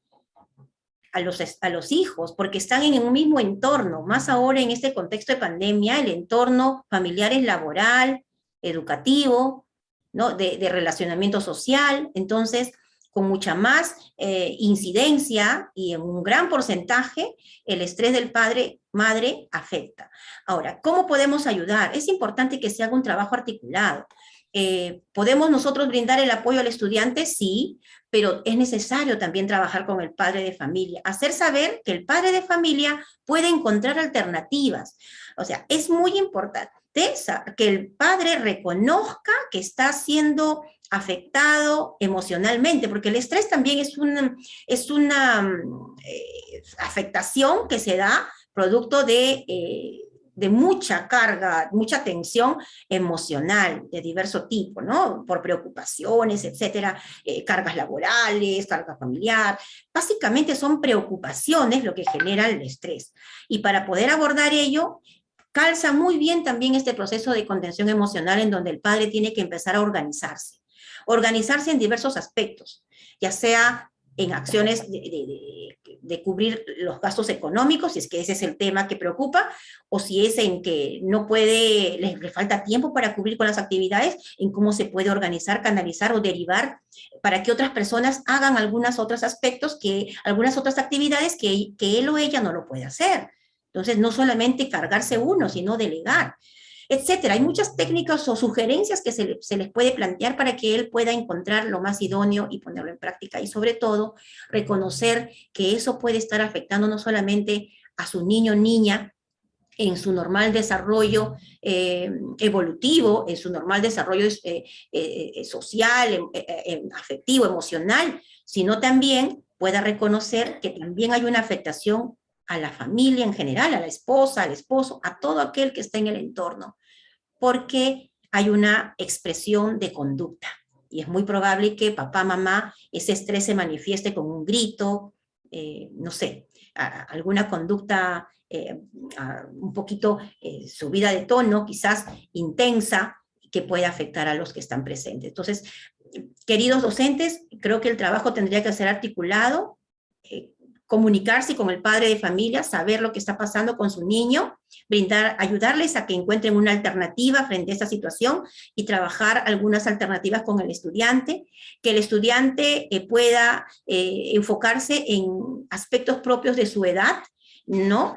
a los hijos, porque están en un mismo entorno, más ahora en este contexto de pandemia, el entorno familiar es laboral, educativo, ¿no? de relacionamiento social, entonces con mucha más incidencia y en un gran porcentaje, el estrés del padre-madre afecta. Ahora, ¿cómo podemos ayudar? Es importante que se haga un trabajo articulado. ¿Podemos nosotros brindar el apoyo al estudiante? Sí, pero es necesario también trabajar con el padre de familia, hacer saber que el padre de familia puede encontrar alternativas. O sea, es muy importante que el padre reconozca que está siendo afectado emocionalmente, porque el estrés también es una afectación que se da producto de mucha carga, mucha tensión emocional de diverso tipo, ¿no? Por preocupaciones, etcétera, cargas laborales, carga familiar. Básicamente son preocupaciones lo que genera el estrés. Y para poder abordar ello, calza muy bien también este proceso de contención emocional en donde el padre tiene que empezar a organizarse. Organizarse en diversos aspectos, ya sea en acciones de cubrir los gastos económicos, si es que ese es el tema que preocupa, o si es en que no puede, le falta tiempo para cubrir con las actividades, en cómo se puede organizar, canalizar o derivar para que otras personas hagan algunos otros aspectos, algunas otras actividades que él o ella no lo puede hacer. Entonces, no solamente cargarse uno, sino delegar, etcétera. Hay muchas técnicas o sugerencias que se les puede plantear para que él pueda encontrar lo más idóneo y ponerlo en práctica. Y sobre todo, reconocer que eso puede estar afectando no solamente a su niño o niña en su normal desarrollo evolutivo, en su normal desarrollo social, afectivo, emocional, sino también pueda reconocer que también hay una afectación a la familia en general, a la esposa, al esposo, a todo aquel que está en el entorno, porque hay una expresión de conducta. Y es muy probable que papá, mamá, ese estrés se manifieste con un grito, no sé, alguna conducta un poquito subida de tono, quizás intensa, que puede afectar a los que están presentes. Entonces, queridos docentes, creo que el trabajo tendría que ser articulado, comunicarse con el padre de familia, saber lo que está pasando con su niño, ayudarles a que encuentren una alternativa frente a esta situación y trabajar algunas alternativas con el estudiante, que el estudiante pueda enfocarse en aspectos propios de su edad, ¿no?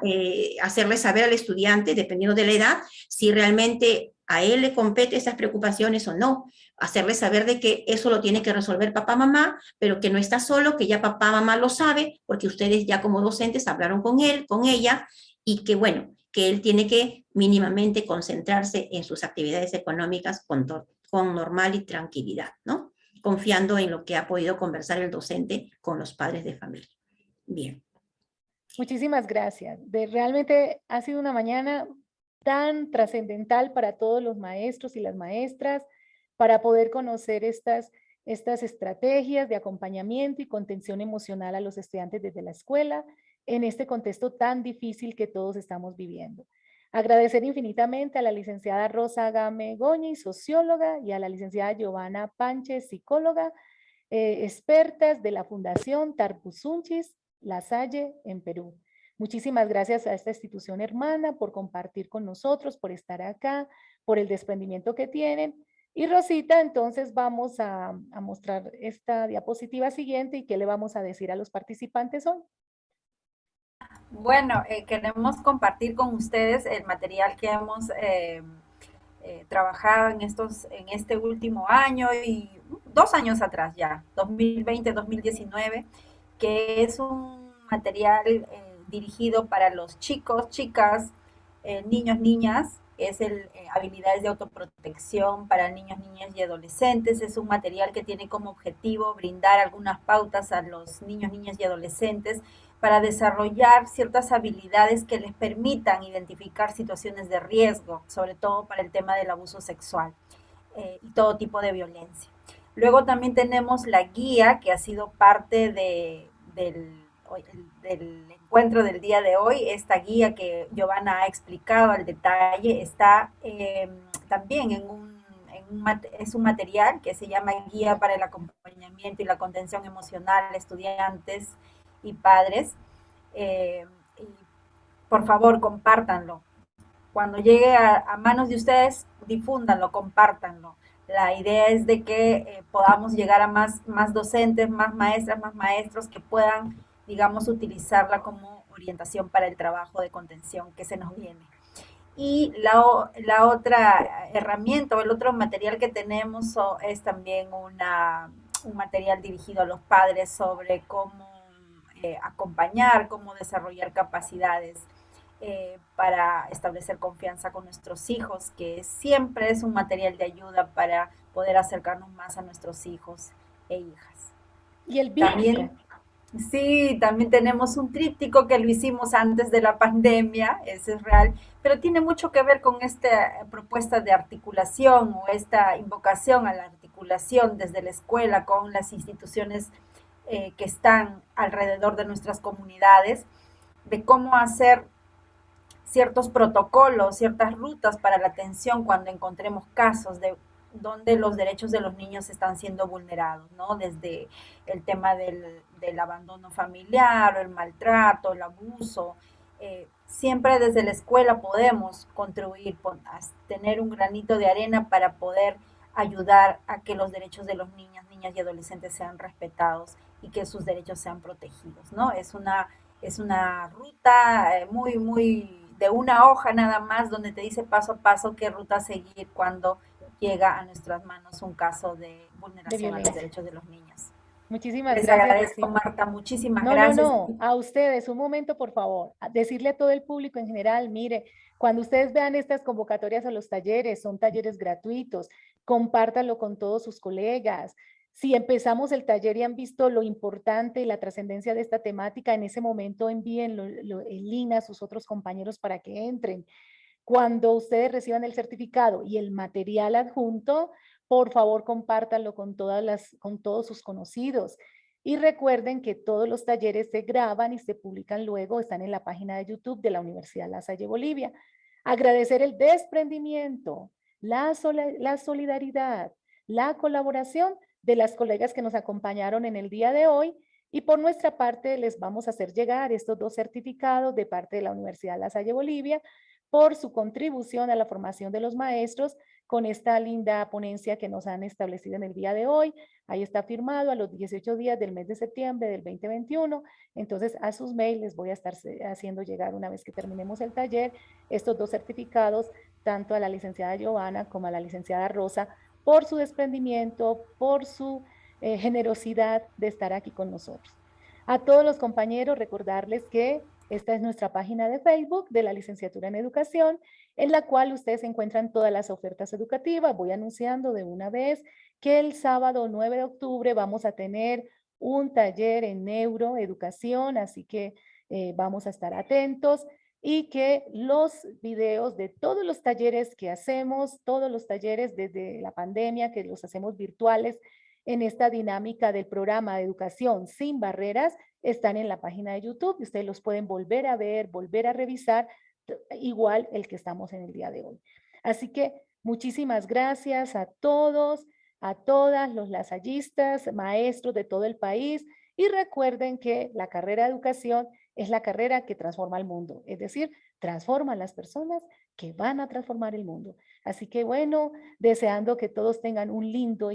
Hacerle saber al estudiante, dependiendo de la edad, si realmente a él le compete esas preocupaciones o no. Hacerle saber de que eso lo tiene que resolver papá, mamá, pero que no está solo, que ya papá, mamá lo sabe, porque ustedes ya como docentes hablaron con él, con ella, y que bueno, que él tiene que mínimamente concentrarse en sus actividades económicas con normal y tranquilidad, ¿no? Confiando en lo que ha podido conversar el docente con los padres de familia. Bien. Muchísimas gracias. Realmente ha sido una mañana tan trascendental para todos los maestros y las maestras para poder conocer estas estrategias de acompañamiento y contención emocional a los estudiantes desde la escuela en este contexto tan difícil que todos estamos viviendo. Agradecer infinitamente a la licenciada Rosa Game Goñi, socióloga, y a la licenciada Giovanna Panche, psicóloga, expertas de la Fundación Tarpusunchis La Salle en Perú. Muchísimas gracias a esta institución hermana por compartir con nosotros, por estar acá, por el desprendimiento que tienen. Y Rosita, entonces vamos a mostrar esta diapositiva siguiente y qué le vamos a decir a los participantes hoy. Bueno, queremos compartir con ustedes el material que hemos trabajado en este último año y 2 años atrás ya, 2020-2019, que es un material dirigido para los chicos, chicas, niños, niñas. Es habilidades de autoprotección para niños, niñas y adolescentes. Es un material que tiene como objetivo brindar algunas pautas a los niños, niñas y adolescentes para desarrollar ciertas habilidades que les permitan identificar situaciones de riesgo, sobre todo para el tema del abuso sexual y todo tipo de violencia. Luego también tenemos la guía que ha sido parte del encuentro del día de hoy. Esta guía que Giovanna ha explicado al detalle está también es un material que se llama Guía para el Acompañamiento y la Contención Emocional a Estudiantes y Padres. Y por favor, compártanlo. Cuando llegue a manos de ustedes, difúndanlo, compártanlo. La idea es de que podamos llegar a más docentes, más maestras, más maestros que puedan, digamos, utilizarla como orientación para el trabajo de contención que se nos viene. Y la otra herramienta o el otro material que tenemos es también un material dirigido a los padres sobre cómo acompañar, cómo desarrollar capacidades para establecer confianza con nuestros hijos, que siempre es un material de ayuda para poder acercarnos más a nuestros hijos e hijas. Y el también, sí, también tenemos un tríptico que lo hicimos antes de la pandemia, ese es real, pero tiene mucho que ver con esta propuesta de articulación o esta invocación a la articulación desde la escuela con las instituciones que están alrededor de nuestras comunidades, de cómo hacer ciertos protocolos, ciertas rutas para la atención cuando encontremos casos de donde los derechos de los niños están siendo vulnerados, ¿no? Desde el tema del abandono familiar, o el maltrato, el abuso. Siempre desde la escuela podemos contribuir, a tener un granito de arena para poder ayudar a que los derechos de los niños, niñas y adolescentes sean respetados y que sus derechos sean protegidos, ¿no? Es una ruta muy de una hoja nada más, donde te dice paso a paso qué ruta seguir cuando llega a nuestras manos un caso de vulneración a los derechos de los niños. Muchísimas Les gracias, agradezco, Rosita. Marta, muchísimas No, no, gracias. no, a ustedes, un momento, por favor, decirle a todo el público en general, mire, cuando ustedes vean estas convocatorias a los talleres, son talleres gratuitos, compártanlo con todos sus colegas. Si empezamos el taller y han visto lo importante y la trascendencia de esta temática, en ese momento envíen el link a sus otros compañeros para que entren. Cuando ustedes reciban el certificado y el material adjunto, por favor compártanlo con con todos sus conocidos. Y recuerden que todos los talleres se graban y se publican luego, están en la página de YouTube de la Universidad La Salle Bolivia. Agradecer el desprendimiento, la solidaridad, la colaboración de las colegas que nos acompañaron en el día de hoy, y por nuestra parte les vamos a hacer llegar estos 2 certificados de parte de la Universidad La Salle Bolivia por su contribución a la formación de los maestros con esta linda ponencia que nos han establecido en el día de hoy. Ahí está firmado a los 18 días del mes de septiembre del 2021. Entonces, a sus mails les voy a estar haciendo llegar, una vez que terminemos el taller, estos 2 certificados, tanto a la licenciada Giovanna como a la licenciada Rosa, por su desprendimiento, por su generosidad de estar aquí con nosotros. A todos los compañeros, recordarles que esta es nuestra página de Facebook de la Licenciatura en Educación, en la cual ustedes encuentran todas las ofertas educativas. Voy anunciando de una vez que el sábado 9 de octubre vamos a tener un taller en neuroeducación, así que vamos a estar atentos, y que los videos de todos los talleres que hacemos, todos los talleres desde la pandemia, que los hacemos virtuales en esta dinámica del programa de educación sin barreras, están en la página de YouTube y ustedes los pueden volver a ver, volver a revisar, igual el que estamos en el día de hoy. Así que muchísimas gracias a todos, a todas los lasallistas, maestros de todo el país, y recuerden que la carrera de educación es la carrera que transforma el mundo, es decir, transforma a las personas que van a transformar el mundo. Así que bueno, deseando que todos tengan un lindo